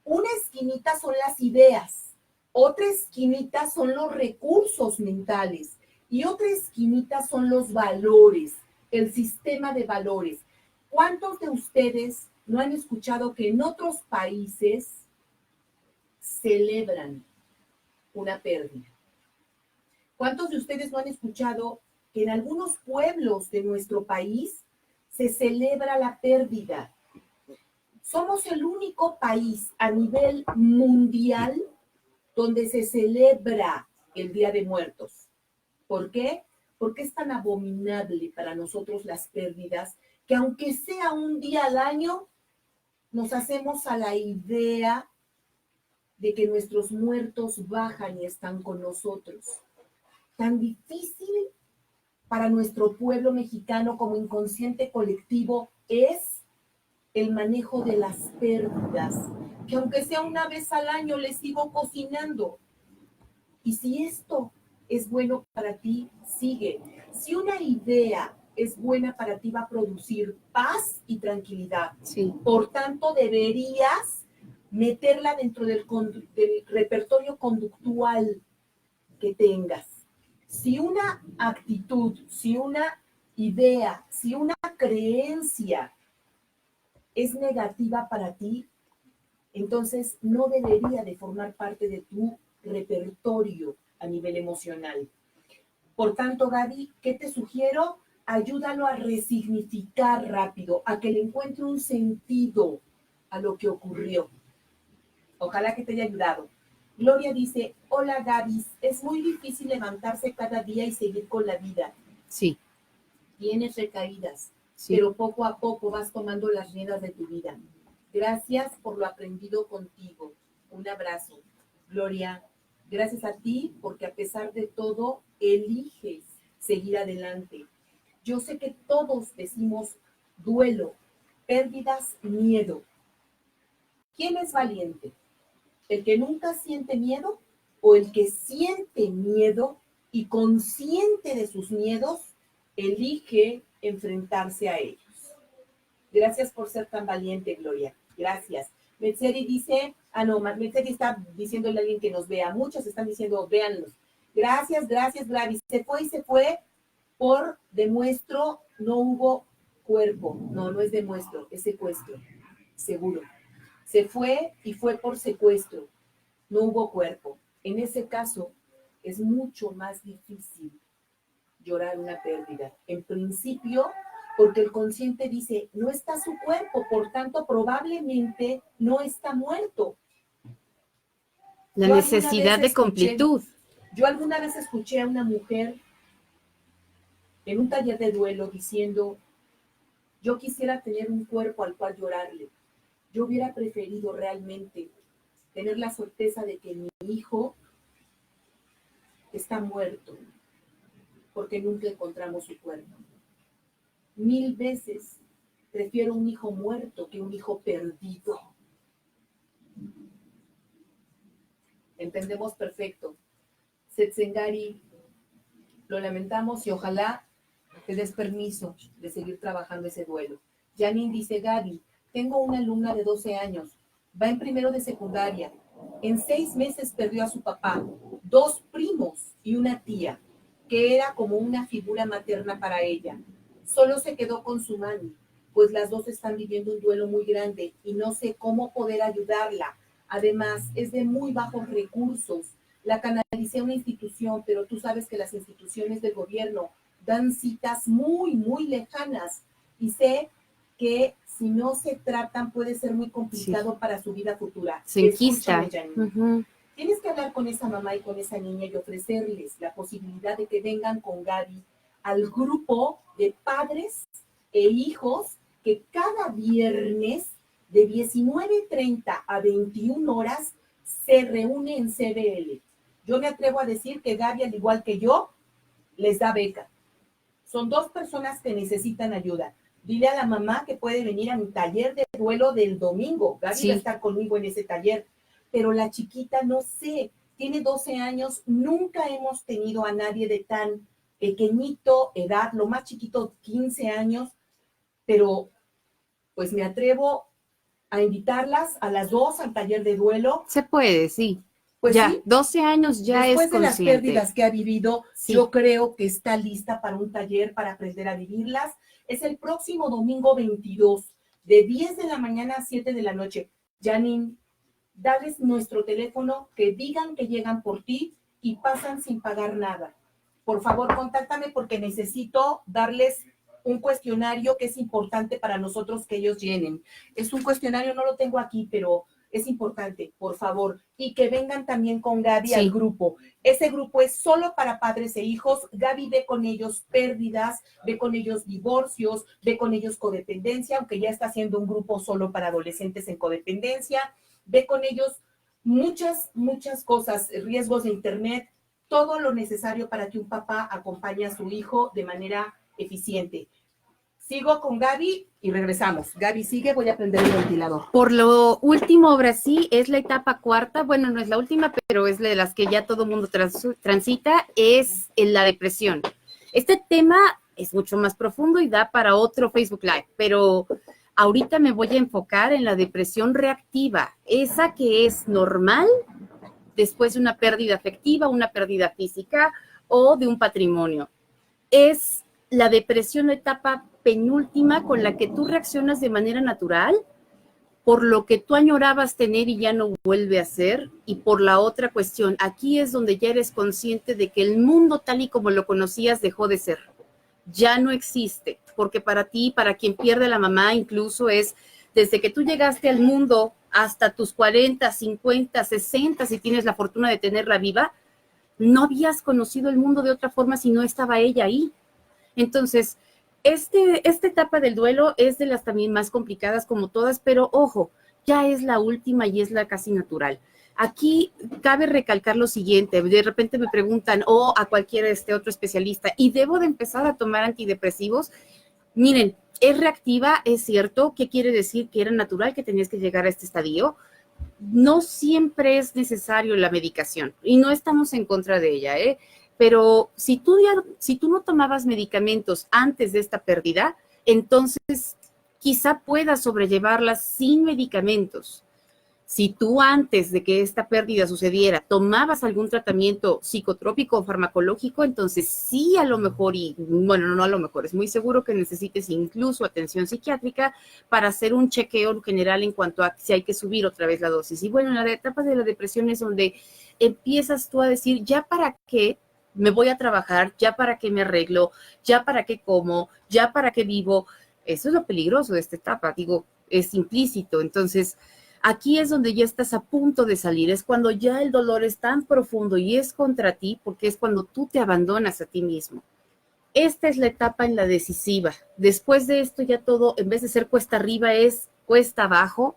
una esquinita son las ideas, otra esquinita son los recursos mentales y otra esquinita son los valores, el sistema de valores. ¿Cuántos de ustedes no han escuchado que en otros países celebran una pérdida? ¿Cuántos de ustedes no han escuchado que en algunos pueblos de nuestro país se celebra la pérdida? Somos el único país a nivel mundial donde se celebra el Día de Muertos. ¿Por qué? Porque es tan abominable para nosotros las pérdidas que aunque sea un día al año, nos hacemos a la idea de que nuestros muertos bajan y están con nosotros. Tan difícil para nuestro pueblo mexicano como inconsciente colectivo es el manejo de las pérdidas, que aunque sea una vez al año les sigo cocinando. Y si esto es bueno para ti, sigue. Si una idea es buena para ti, va a producir paz y tranquilidad. Sí. Por tanto, deberías meterla dentro del repertorio conductual que tengas. Si una actitud, si una idea, si una creencia es negativa para ti, entonces no debería de formar parte de tu repertorio a nivel emocional. Por tanto, Gaby, ¿qué te sugiero? Ayúdalo a resignificar rápido, a que le encuentre un sentido a lo que ocurrió. Ojalá que te haya ayudado. Gloria dice, hola Gaby, es muy difícil levantarse cada día y seguir con la vida. Sí. Tienes recaídas, Sí. pero poco a poco vas tomando las riendas de tu vida. Gracias por lo aprendido contigo. Un abrazo. Gloria, gracias a ti porque a pesar de todo, eliges seguir adelante. Yo sé que todos decimos duelo, pérdidas, miedo. ¿Quién es valiente? ¿El que nunca siente miedo o el que siente miedo y consciente de sus miedos, elige enfrentarse a ellos? Gracias por ser tan valiente, Gloria. Gracias. Metzeri dice, Metzeri está diciéndole a alguien que nos vea. Muchos están diciendo, véanlos. Gracias, Gravis. Se fue por demuestro, no hubo cuerpo. No, no es demuestro, es secuestro. Seguro. Se fue y fue por secuestro. No hubo cuerpo. En ese caso, es mucho más difícil llorar una pérdida. En principio, porque el consciente dice, no está su cuerpo, por tanto probablemente no está muerto. La necesidad de completud. Yo alguna vez escuché a una mujer en un taller de duelo diciendo, yo quisiera tener un cuerpo al cual llorarle. Yo hubiera preferido realmente tener la certeza de que mi hijo está muerto, porque nunca encontramos su cuerpo. 1000 veces prefiero un hijo muerto que un hijo perdido. Entendemos perfecto. Setsengari, lo lamentamos y ojalá te des permiso de seguir trabajando ese duelo. Janine dice, Gaby, tengo una alumna de 12 años, va en primero de secundaria. En 6 meses perdió a su papá, 2 primos y una tía, que era como una figura materna para ella. Solo se quedó con su mami, pues las dos están viviendo un duelo muy grande y no sé cómo poder ayudarla. Además, es de muy bajos recursos. La canalicé a una institución, pero tú sabes que las instituciones del gobierno dan citas muy, muy lejanas y sé que si no se tratan puede ser muy complicado para su vida futura. Se enquista. Tienes que hablar con esa mamá y con esa niña y ofrecerles la posibilidad de que vengan con Gaby al grupo de padres e hijos que cada viernes de 19:30 a 21 horas se reúne en CBL. Yo me atrevo a decir que Gaby, al igual que yo, les da beca. Son 2 personas que necesitan ayuda. Dile a la mamá que puede venir a mi taller de duelo del domingo. Gaby va a estar conmigo en ese taller. Pero la chiquita, no sé, tiene 12 años. Nunca hemos tenido a nadie de tan pequeñito edad, lo más chiquito, 15 años. Pero pues me atrevo a invitarlas a las 2 al taller de duelo. Se puede, sí. Pues ya, sí, 12 años ya es consciente. Después de las pérdidas que ha vivido, yo creo que está lista para un taller para aprender a vivirlas. Es el próximo domingo 22, de 10 de la mañana a 7 de la noche. Janine, dales nuestro teléfono, que digan que llegan por ti y pasan sin pagar nada. Por favor, contáctame porque necesito darles un cuestionario que es importante para nosotros que ellos llenen. Es un cuestionario, no lo tengo aquí, pero es importante, por favor, y que vengan también con Gaby al grupo. Ese grupo es solo para padres e hijos. Gaby ve con ellos pérdidas, ve con ellos divorcios, ve con ellos codependencia, aunque ya está haciendo un grupo solo para adolescentes en codependencia, ve con ellos muchas cosas, riesgos de internet, todo lo necesario para que un papá acompañe a su hijo de manera eficiente. Sigo con Gaby y regresamos. Gaby, sigue, voy a prender el ventilador. Por lo último, ahora sí, es la etapa cuarta, bueno, no es la última, pero es de las que ya todo mundo transita, es la depresión. Este tema es mucho más profundo y da para otro Facebook Live, pero ahorita me voy a enfocar en la depresión reactiva, esa que es normal después de una pérdida afectiva, una pérdida física o de un patrimonio. Es la depresión etapa penúltima con la que tú reaccionas de manera natural por lo que tú añorabas tener y ya no vuelve a ser, y por la otra cuestión, aquí es donde ya eres consciente de que el mundo tal y como lo conocías dejó de ser, ya no existe, porque para ti, para quien pierde la mamá, incluso es desde que tú llegaste al mundo hasta tus 40, 50, 60, si tienes la fortuna de tenerla viva, no habías conocido el mundo de otra forma si no estaba ella ahí. Entonces, esta etapa del duelo es de las también más complicadas como todas, pero ojo, ya es la última y es la casi natural. Aquí cabe recalcar lo siguiente, de repente me preguntan, o a cualquier otro especialista, ¿y debo de empezar a tomar antidepresivos? Miren, es reactiva, es cierto. ¿Qué quiere decir? Que era natural que tenías que llegar a este estadio. No siempre es necesario la medicación y no estamos en contra de ella, pero si tú no tomabas medicamentos antes de esta pérdida, entonces quizá puedas sobrellevarla sin medicamentos. Si tú antes de que esta pérdida sucediera tomabas algún tratamiento psicotrópico o farmacológico, entonces sí a lo mejor, y bueno, no a lo mejor, es muy seguro que necesites incluso atención psiquiátrica para hacer un chequeo general en cuanto a si hay que subir otra vez la dosis. Y bueno, en la etapa de la depresión es donde empiezas tú a decir, ¿ya para qué me voy a trabajar, ya para qué me arreglo, ya para qué como, ya para qué vivo. Eso es lo peligroso de esta etapa, digo, es implícito. Entonces, aquí es donde ya estás a punto de salir, es cuando ya el dolor es tan profundo y es contra ti, porque es cuando tú te abandonas a ti mismo. Esta es la etapa en la decisiva. Después de esto ya todo, en vez de ser cuesta arriba, es cuesta abajo,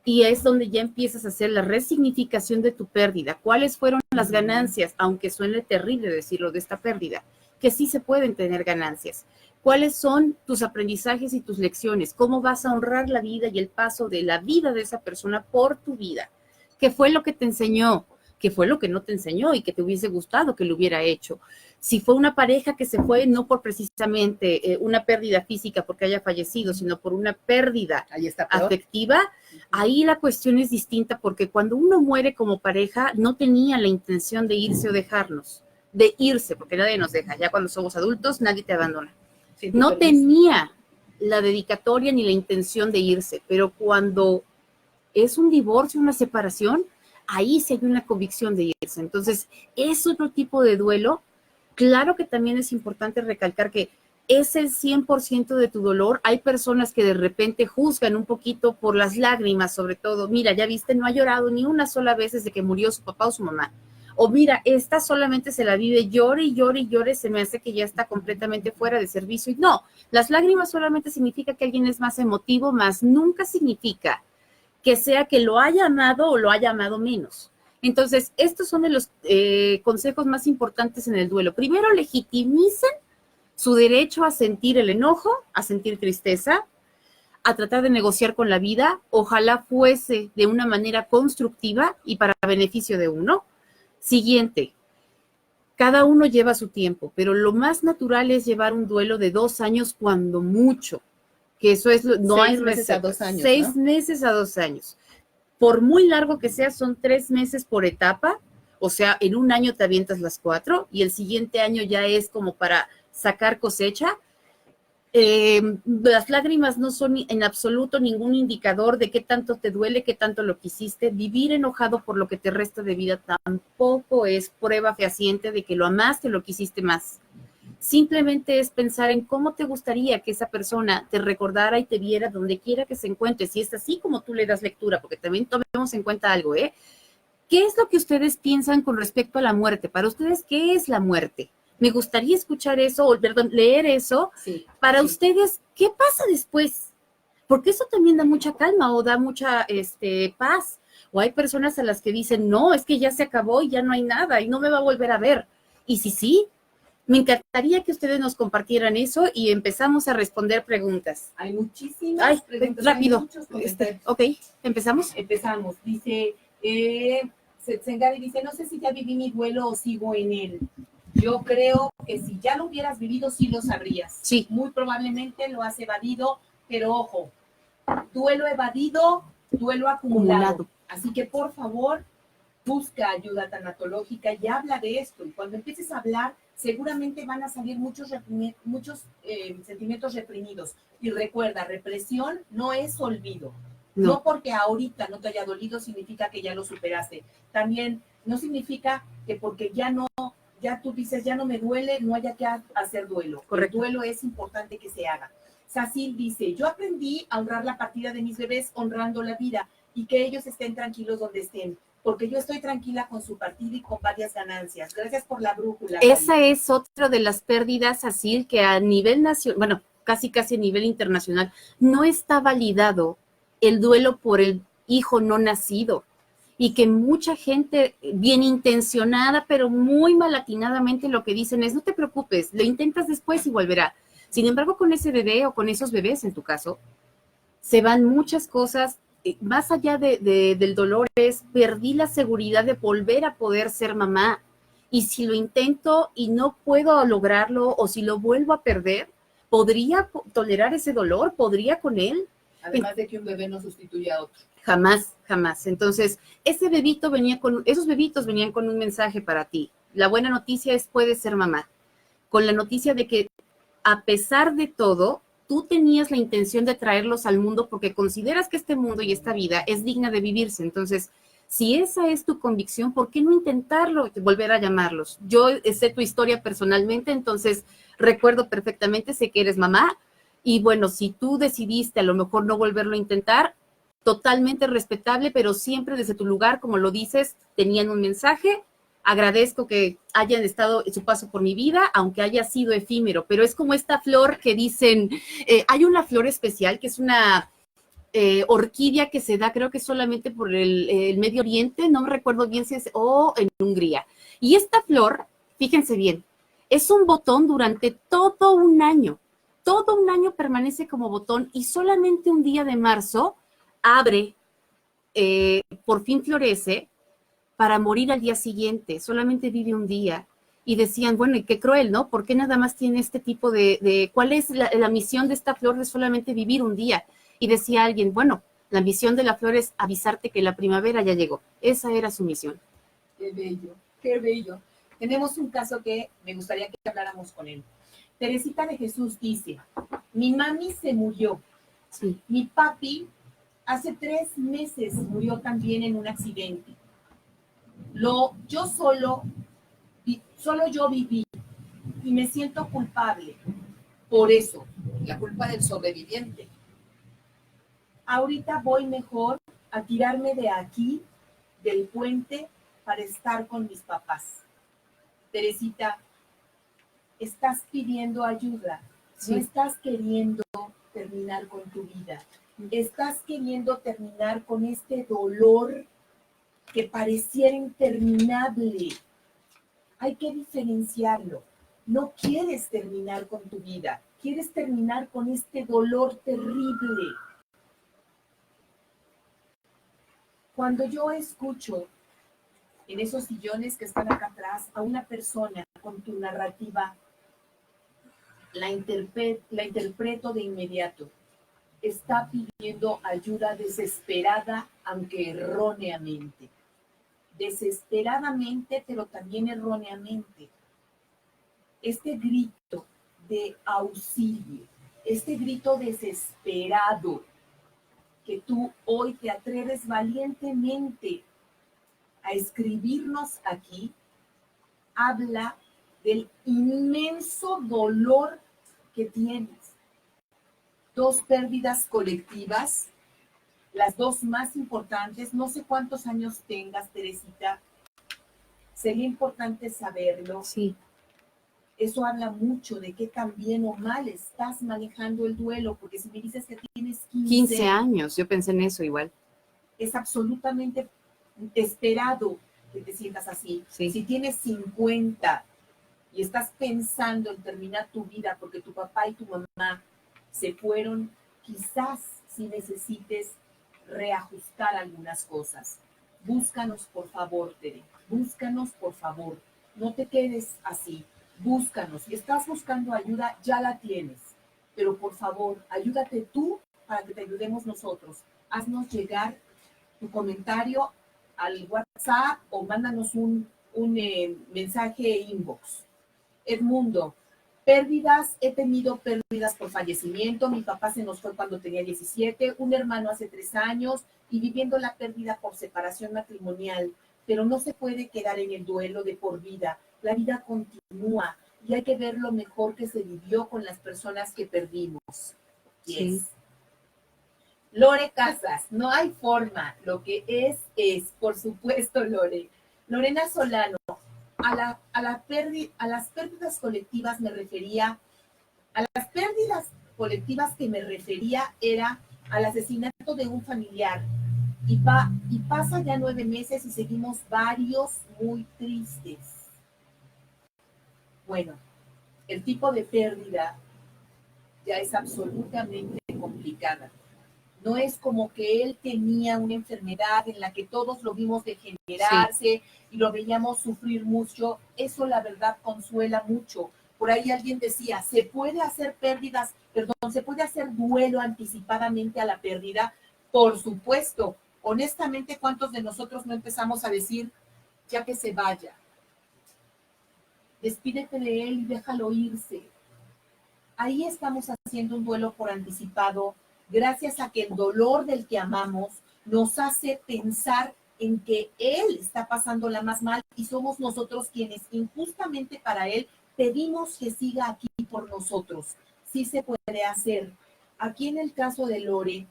y es donde ya empiezas a hacer la resignificación de tu pérdida. ¿Cuáles fueron las ganancias? Aunque suene terrible decirlo de esta pérdida, que sí se pueden tener ganancias. ¿Cuáles son tus aprendizajes y tus lecciones? ¿Cómo vas a honrar la vida y el paso de la vida de esa persona por tu vida? ¿Qué fue lo que te enseñó? ¿Qué fue lo que no te enseñó y que te hubiese gustado que lo hubiera hecho? Si fue una pareja que se fue no por precisamente una pérdida física porque haya fallecido, sino por una pérdida afectiva, ahí la cuestión es distinta, porque cuando uno muere como pareja no tenía la intención de irse o dejarnos, de irse, porque nadie nos deja, ya cuando somos adultos nadie te abandona. No tenía la dedicatoria ni la intención de irse, pero cuando es un divorcio, una separación, ahí sí hay una convicción de irse. Entonces, es otro tipo de duelo. Claro que también es importante recalcar que es el 100% de tu dolor. Hay personas que de repente juzgan un poquito por las lágrimas, sobre todo. Mira, ya viste, no ha llorado ni una sola vez desde que murió su papá o su mamá. O mira, esta solamente se la vive, llore y llore y llore, se me hace que ya está completamente fuera de servicio. Y no, las lágrimas solamente significa que alguien es más emotivo, más nunca significa que sea que lo haya amado o lo haya amado menos. Entonces, estos son de los consejos más importantes en el duelo. Primero, legitimicen su derecho a sentir el enojo, a sentir tristeza, a tratar de negociar con la vida. Ojalá fuese de una manera constructiva y para beneficio de uno. Siguiente, cada uno lleva su tiempo, pero lo más natural es llevar un duelo de 2 años cuando mucho, que eso es, no hay 6 meses a 2 años. 6 meses a 2 años. Por muy largo que sea, son 3 meses por etapa, o sea, en un año te avientas las 4 y el siguiente año ya es como para sacar cosecha. Las lágrimas no son en absoluto ningún indicador de qué tanto te duele, qué tanto lo quisiste. Vivir enojado por lo que te resta de vida tampoco es prueba fehaciente de que lo amaste o lo quisiste más. Simplemente es pensar en cómo te gustaría que esa persona te recordara y te viera donde quiera que se encuentre, si es así como tú le das lectura, porque también tomemos en cuenta algo, ¿qué es lo que ustedes piensan con respecto a la muerte? Para ustedes, ¿qué es la muerte? Me gustaría escuchar eso, o perdón, leer eso. Sí, para sí. Ustedes, ¿qué pasa después? Porque eso también da mucha calma o da mucha paz. O hay personas a las que dicen, no, es que ya se acabó y ya no hay nada y no me va a volver a ver. Y sí, me encantaría que ustedes nos compartieran eso y empezamos a responder preguntas. Hay muchísimas preguntas. Rápido. Hay muchos comentarios. Ok, ¿empezamos? Empezamos. Dice, Setsengari dice, no sé si ya viví mi duelo o sigo en él. Yo creo que si ya lo hubieras vivido, sí lo sabrías. Sí. Muy probablemente lo has evadido, pero ojo, duelo evadido, duelo acumulado. Así que, por favor, busca ayuda tanatológica y habla de esto. Y cuando empieces a hablar, seguramente van a salir muchos sentimientos reprimidos. Y recuerda, represión no es olvido. No porque ahorita no te haya dolido significa que ya lo superaste. También no significa que porque ya tú dices, ya no me duele, no haya que hacer duelo. Correcto. El duelo es importante que se haga. Sacil dice, yo aprendí a honrar la partida de mis bebés honrando la vida y que ellos estén tranquilos donde estén, porque yo estoy tranquila con su partida y con varias ganancias. Gracias por la brújula. Esa Gaby. es otra de las pérdidas, Sacil, que a nivel nacional, bueno, casi a nivel internacional, no está validado el duelo por el hijo no nacido. Y que mucha gente bien intencionada, pero muy malatinadamente lo que dicen es, no te preocupes, lo intentas después y volverá. Sin embargo, con ese bebé o con esos bebés en tu caso, se van muchas cosas, más allá del dolor es, perdí la seguridad de volver a poder ser mamá. Y si lo intento y no puedo lograrlo, o si lo vuelvo a perder, ¿podría tolerar ese dolor? ¿Podría con él? Además de que un bebé no sustituye a otro. Jamás, jamás. Entonces, esos bebitos venían con un mensaje para ti. La buena noticia es, puedes ser mamá. Con la noticia de que, a pesar de todo, tú tenías la intención de traerlos al mundo porque consideras que este mundo y esta vida es digna de vivirse. Entonces, Si esa es tu convicción, ¿por qué no intentarlo, volver a llamarlos? Yo sé tu historia personalmente, entonces recuerdo perfectamente, sé que eres mamá, y bueno, si tú decidiste a lo mejor no volverlo a intentar, totalmente respetable, pero siempre desde tu lugar, como lo dices, tenían un mensaje. Agradezco que hayan estado en su paso por mi vida, aunque haya sido efímero, pero es como esta flor que dicen, hay una flor especial que es una orquídea que se da, creo que solamente por el Medio Oriente, no me recuerdo bien si es, o en Hungría. Y esta flor, fíjense bien, es un botón durante todo un año permanece como botón y solamente un día de marzo abre, por fin florece para morir al día siguiente, solamente vive un día. Y decían, bueno, y qué cruel, ¿no? ¿Por qué nada más tiene este tipo cuál es la misión de esta flor de solamente vivir un día? Y decía alguien, bueno, la misión de la flor es avisarte que la primavera ya llegó. Esa era su misión. Qué bello, qué bello. Tenemos un caso que me gustaría que habláramos con él. Teresita de Jesús dice, mi mami se murió, Sí. mi papi hace 3 meses murió también en un accidente. Yo solo yo viví y me siento culpable. Por eso, la culpa del sobreviviente. Ahorita voy mejor a tirarme de aquí, del puente, para estar con mis papás. Teresita, estás pidiendo ayuda, Sí. no estás queriendo terminar con tu vida, estás queriendo terminar con este dolor que pareciera interminable. Hay que diferenciarlo. No quieres terminar con tu vida, quieres terminar con este dolor terrible. Cuando yo escucho en esos sillones que están acá atrás a una persona con tu narrativa, la interpreto de inmediato. Está pidiendo ayuda desesperada, aunque erróneamente. Desesperadamente, pero también erróneamente. Este grito de auxilio, este grito desesperado que tú hoy te atreves valientemente a escribirnos aquí, habla del inmenso dolor que tienes. 2 pérdidas colectivas, las 2 más importantes. No sé cuántos años tengas, Teresita. Sería importante saberlo. Sí. Eso habla mucho de qué tan bien o mal estás manejando el duelo, porque si me dices que tienes 15 años, yo pensé en eso igual. Es absolutamente esperado que te sientas así. Sí. Si tienes 50 y estás pensando en terminar tu vida porque tu papá y tu mamá se fueron, quizás si necesites reajustar algunas cosas. Búscanos, por favor, Tere. Búscanos, por favor. No te quedes así. Búscanos. Si estás buscando ayuda, ya la tienes. Pero por favor, ayúdate tú para que te ayudemos nosotros. Haznos llegar tu comentario al WhatsApp o mándanos un mensaje inbox. Edmundo, pérdidas, he tenido pérdidas por fallecimiento. Mi papá se nos fue cuando tenía 17, un hermano hace 3 años y viviendo la pérdida por separación matrimonial. Pero no se puede quedar en el duelo de por vida. La vida continúa y hay que ver lo mejor que se vivió con las personas que perdimos. Sí. Lore Casas, no hay forma, lo que es, por supuesto, Lore. Lorena Solano, a las pérdidas colectivas me refería, a las pérdidas colectivas que me refería era al asesinato de un familiar. Y pasa ya 9 meses y seguimos varios muy tristes. Bueno, el tipo de pérdida ya es absolutamente complicada. No es como que él tenía una enfermedad en la que todos lo vimos degenerarse sí, y lo veíamos sufrir mucho. Eso la verdad consuela mucho. Por ahí alguien decía, ¿se puede hacer se puede hacer duelo anticipadamente a la pérdida? Por supuesto. Honestamente, ¿cuántos de nosotros no empezamos a decir, ya que se vaya? Despídete de él y déjalo irse. Ahí estamos haciendo un duelo por anticipado, gracias a que el dolor del que amamos nos hace pensar en que él está pasándola más mal y somos nosotros quienes injustamente para él pedimos que siga aquí por nosotros. Sí se puede hacer. Aquí en el caso de Lore,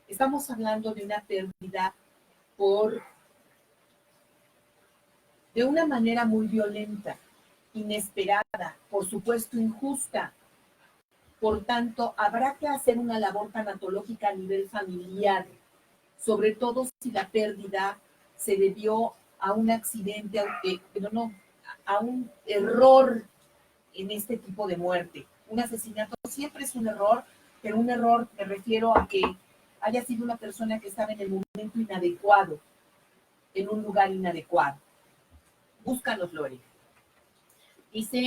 estamos hablando de una pérdida de una manera muy violenta, inesperada, por supuesto injusta. Por tanto, habrá que hacer una labor tanatológica a nivel familiar, sobre todo si la pérdida se debió a un accidente, a un error en este tipo de muerte. Un asesinato siempre es un error, pero un error me refiero a que haya sido una persona que estaba en el momento inadecuado, en un lugar inadecuado. Búscanos, Lore. Dice,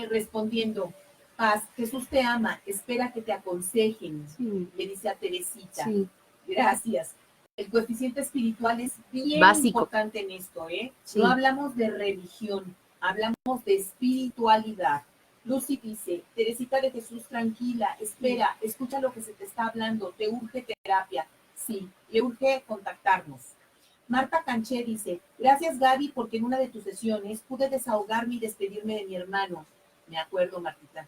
respondiendo, Paz, Jesús te ama, espera que te aconsejen, Sí. le dice a Teresita. Sí. Gracias. El coeficiente espiritual es bien Básico. importante en esto, ¿eh? Sí. No hablamos de religión, hablamos de espiritualidad. Lucy dice, Teresita de Jesús, tranquila, espera, escucha lo que se te está hablando, te urge terapia. Sí, le urge contactarnos. Marta Canché dice, gracias Gaby, porque en una de tus sesiones pude desahogarme y despedirme de mi hermano. Me acuerdo, Martita.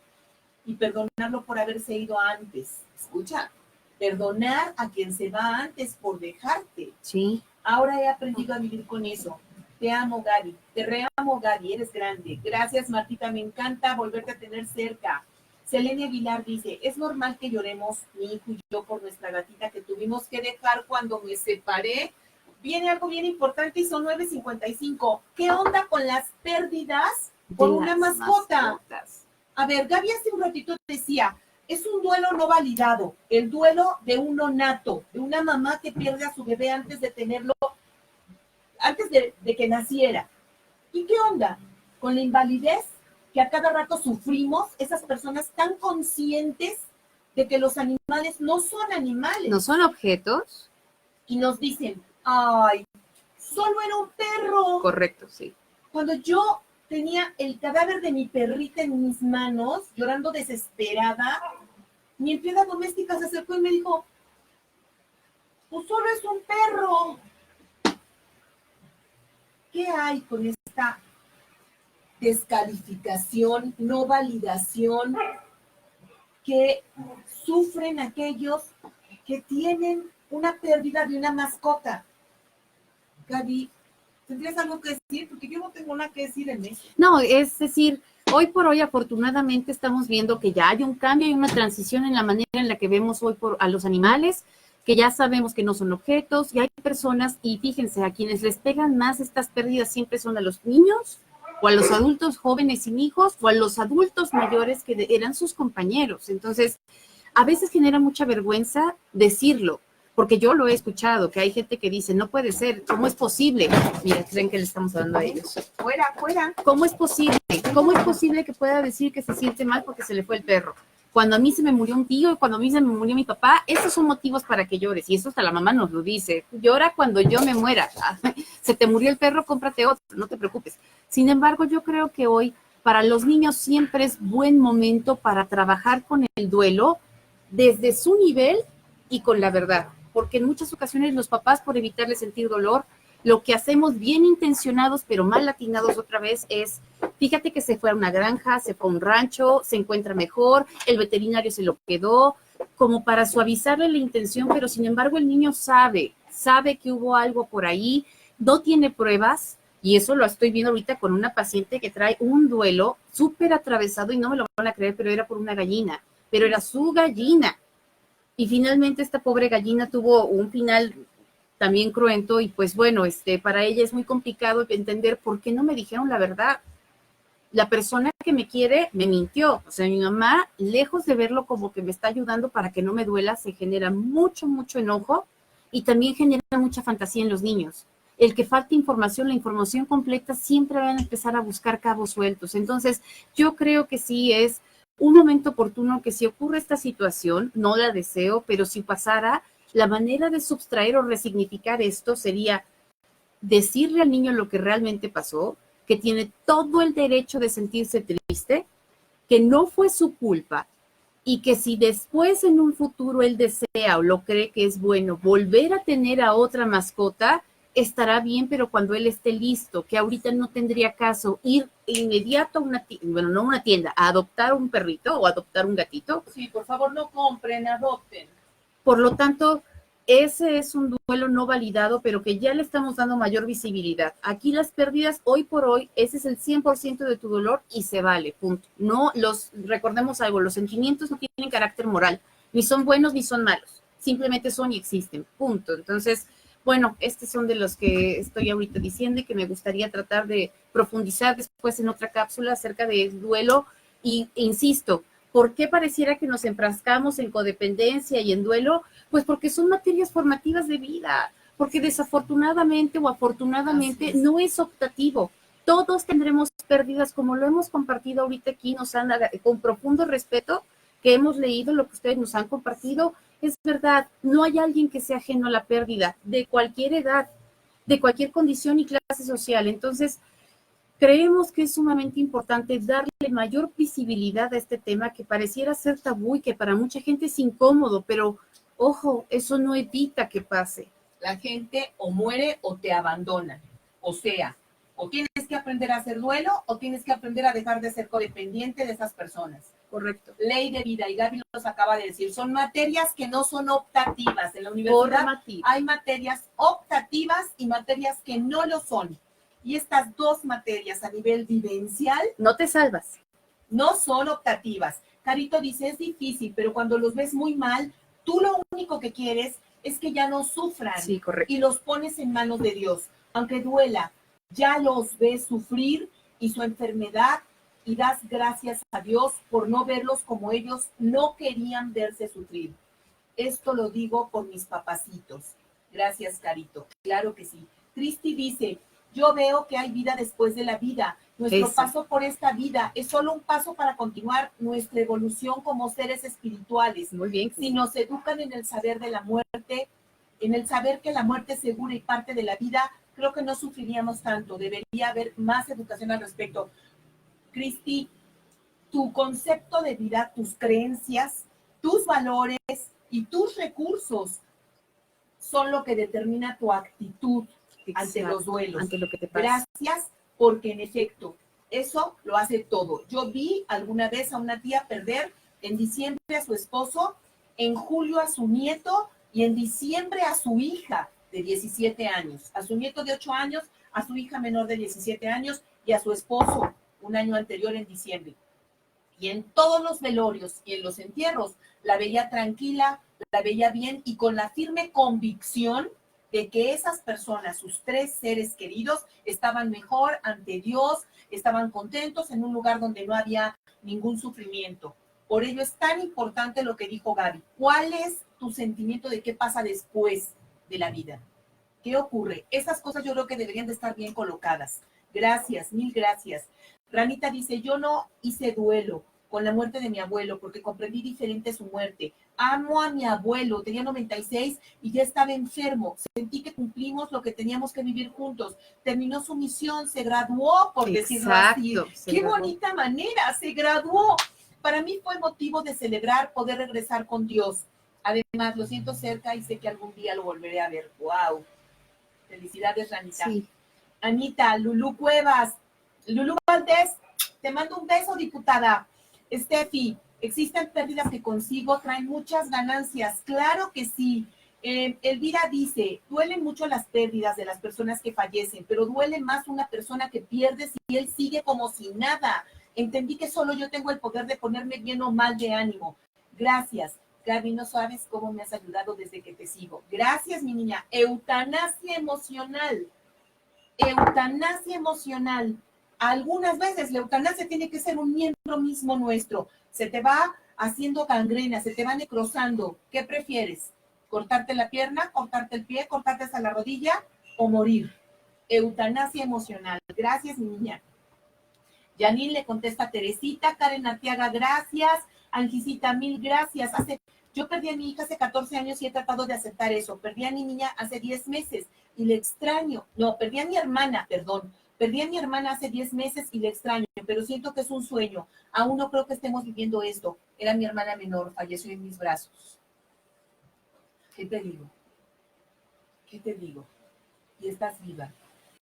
Y perdonarlo por haberse ido antes. Escucha, perdonar a quien se va antes por dejarte. Sí. Ahora he aprendido a vivir con eso. Te amo, Gaby. Te reamo, Gaby. Eres grande. Gracias, Martita. Me encanta volverte a tener cerca. Selene Aguilar dice, es normal que lloremos, mi hijo y yo, por nuestra gatita que tuvimos que dejar cuando me separé. Viene algo bien importante y son 9:55. ¿Qué onda con las pérdidas por una mascota? A ver, Gaby hace un ratito decía, es un duelo no validado, el duelo de un nonato, de una mamá que pierde a su bebé antes de tenerlo, antes de que naciera. ¿Y qué onda con la invalidez que a cada rato sufrimos, esas personas tan conscientes de que los animales no son animales? No son objetos. Y nos dicen, ay, solo era un perro. Correcto, sí. Cuando yo tenía el cadáver de mi perrita en mis manos, llorando desesperada, mi empleada doméstica se acercó y me dijo, pues solo es un perro. ¿Qué hay con esta descalificación, no validación que sufren aquellos que tienen una pérdida de una mascota? Gaby, ¿tendrías algo que decir? Porque yo no tengo nada que decir en eso. No, es decir, hoy por hoy afortunadamente estamos viendo que ya hay un cambio y una transición en la manera en la que vemos hoy a los animales, que ya sabemos que no son objetos, y hay personas, y fíjense, a quienes les pegan más estas pérdidas siempre son a los niños, o a los adultos jóvenes sin hijos, o a los adultos mayores que eran sus compañeros. Entonces, a veces genera mucha vergüenza decirlo, porque yo lo he escuchado, que hay gente que dice, no puede ser, ¿cómo es posible? Mira, creen que le estamos hablando a ellos. Fuera, fuera. ¿Cómo es posible? ¿Cómo es posible que pueda decir que se siente mal porque se le fue el perro? Cuando a mí se me murió un tío, cuando a mí se me murió mi papá, esos son motivos para que llores, y eso hasta la mamá nos lo dice. Llora cuando yo me muera. Se te murió el perro, cómprate otro, no te preocupes. Sin embargo, yo creo que hoy, para los niños siempre es buen momento para trabajar con el duelo desde su nivel y con la verdad. Porque en muchas ocasiones los papás, por evitarle sentir dolor, lo que hacemos bien intencionados, pero mal atinados otra vez, es, fíjate que se fue a una granja, se fue a un rancho, se encuentra mejor, el veterinario se lo quedó, como para suavizarle la intención, pero sin embargo el niño sabe que hubo algo por ahí, no tiene pruebas, y eso lo estoy viendo ahorita con una paciente que trae un duelo súper atravesado, y no me lo van a creer, pero era por una gallina, pero era su gallina. Y finalmente esta pobre gallina tuvo un final también cruento y pues bueno, para ella es muy complicado entender por qué no me dijeron la verdad. La persona que me quiere me mintió. O sea, mi mamá, lejos de verlo como que me está ayudando para que no me duela, se genera mucho, mucho enojo y también genera mucha fantasía en los niños. El que falte información, la información completa, siempre van a empezar a buscar cabos sueltos. Entonces, yo creo que sí es un momento oportuno que si ocurre esta situación, no la deseo, pero si pasara, la manera de subtraer o resignificar esto sería decirle al niño lo que realmente pasó, que tiene todo el derecho de sentirse triste, que no fue su culpa y que si después en un futuro él desea o lo cree que es bueno volver a tener a otra mascota, estará bien, pero cuando él esté listo, que ahorita no tendría caso ir inmediato a una tienda, bueno, no a una tienda, a adoptar un perrito o adoptar un gatito. Sí, por favor, no compren, adopten. Por lo tanto, ese es un duelo no validado, pero que ya le estamos dando mayor visibilidad. Aquí las pérdidas, hoy por hoy, ese es el 100% de tu dolor y se vale, punto. No recordemos algo, los sentimientos no tienen carácter moral, ni son buenos ni son malos, simplemente son y existen, punto. Entonces, bueno, estos son de los que estoy ahorita diciendo y que me gustaría tratar de profundizar después en otra cápsula acerca del duelo. Y insisto, ¿por qué pareciera que nos enfrascamos en codependencia y en duelo? Pues porque son materias formativas de vida, porque desafortunadamente o afortunadamente no es optativo. Todos tendremos pérdidas, como lo hemos compartido ahorita aquí, nos han con profundo respeto que hemos leído lo que ustedes nos han compartido. Es verdad, no hay alguien que sea ajeno a la pérdida, de cualquier edad, de cualquier condición y clase social. Entonces, creemos que es sumamente importante darle mayor visibilidad a este tema que pareciera ser tabú y que para mucha gente es incómodo, pero ojo, eso no evita que pase. La gente o muere o te abandona. O sea, o tienes que aprender a hacer duelo o tienes que aprender a dejar de ser codependiente de esas personas. Correcto. Ley de vida, y Gaby nos acaba de decir, son materias que no son optativas. En la universidad hay materias optativas y materias que no lo son. Y estas dos materias a nivel vivencial no te salvas. No son optativas. Carito dice, es difícil, pero cuando los ves muy mal, tú lo único que quieres es que ya no sufran. Sí, correcto. Y los pones en manos de Dios. Aunque duela, ya los ves sufrir y su enfermedad y das gracias a Dios por no verlos como ellos no querían verse sufrir. Esto lo digo por mis papacitos. Gracias, Carito. Claro que sí. Cristi dice, yo veo que hay vida después de la vida. Nuestro paso por esta vida es solo un paso para continuar nuestra evolución como seres espirituales. Muy bien. Si nos educan en el saber de la muerte, en el saber que la muerte es segura y parte de la vida, creo que no sufriríamos tanto. Debería haber más educación al respecto. Cristi, tu concepto de vida, tus creencias, tus valores y tus recursos son lo que determina tu actitud ante los duelos. Ante lo que te pasa. Gracias, porque en efecto, eso lo hace todo. Yo vi alguna vez a una tía perder en diciembre a su esposo, en julio a su nieto y en diciembre a su hija de 17 años, a su nieto de 8 años, a su hija menor de 17 años y a su esposo un año anterior en diciembre. Y en todos los velorios y en los entierros la veía tranquila, la veía bien y con la firme convicción de que esas personas, sus 3 seres queridos, estaban mejor ante Dios, estaban contentos en un lugar donde no había ningún sufrimiento. Por ello es tan importante lo que dijo Gaby. ¿Cuál es tu sentimiento de qué pasa después de la vida? ¿Qué ocurre? Esas cosas yo creo que deberían de estar bien colocadas. Gracias, mil gracias. Ranita dice, yo no hice duelo con la muerte de mi abuelo porque comprendí diferente su muerte. Amo a mi abuelo, tenía 96 y ya estaba enfermo. Sentí que cumplimos lo que teníamos que vivir juntos. Terminó su misión, se graduó, por decirlo así. Qué bonita manera, se graduó. Para mí fue motivo de celebrar poder regresar con Dios. Además, lo siento cerca y sé que algún día lo volveré a ver. ¡Wow! Felicidades, Ranita. Sí. Anita, Lulú Cuevas, Lulú Valdés, te mando un beso, diputada. Steffi, existen pérdidas que consigo, traen muchas ganancias. Claro que sí. Elvira dice, duelen mucho las pérdidas de las personas que fallecen, pero duele más una persona que pierde si él sigue como si nada. Entendí que solo yo tengo el poder de ponerme bien o mal de ánimo. Gracias. Gaby, no sabes cómo me has ayudado desde que te sigo. Gracias, mi niña. Eutanasia emocional. Eutanasia emocional. Algunas veces la eutanasia tiene que ser un miembro mismo nuestro. Se te va haciendo gangrena, se te va necrosando. ¿Qué prefieres? ¿Cortarte la pierna, cortarte el pie, cortarte hasta la rodilla o morir? Eutanasia emocional. Gracias, mi niña. Janine le contesta a Teresita. Karen Arteaga, gracias. Angisita, mil gracias. Yo perdí a mi hija hace 14 años y he tratado de aceptar eso. Perdí a mi niña hace 10 meses y le extraño. No, perdí a mi hermana, perdón. Perdí a mi hermana hace 10 meses y le extraño, pero siento que es un sueño. Aún no creo que estemos viviendo esto. Era mi hermana menor, falleció en mis brazos. ¿Qué te digo? ¿Qué te digo? y estás viva.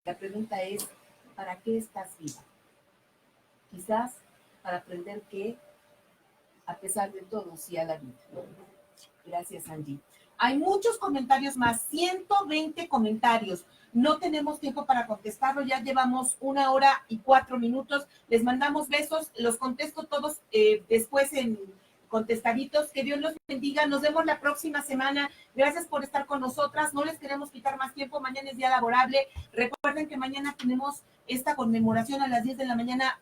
La pregunta es, ¿para qué estás viva? Quizás para aprender que, a pesar de todo, sí a la vida. Gracias, Angie. Hay muchos comentarios más, 120 comentarios. No tenemos tiempo para contestarlo, ya llevamos 1 hora y 4 minutos. Les mandamos besos, los contesto todos después en contestaditos. Que Dios los bendiga. Nos vemos la próxima semana. Gracias por estar con nosotras. No les queremos quitar más tiempo. Mañana es día laborable. Recuerden que mañana tenemos esta conmemoración a las 10 de la mañana.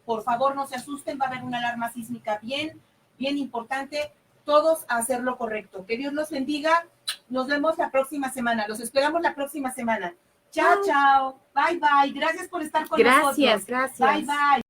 Por favor, no se asusten. Va a haber una alarma sísmica bien importante. Todos a hacer lo correcto. Que Dios los bendiga. Nos vemos la próxima semana. Los esperamos la próxima semana. Chao, chao. Bye, bye. Gracias por estar con nosotros. Gracias. Bye, bye.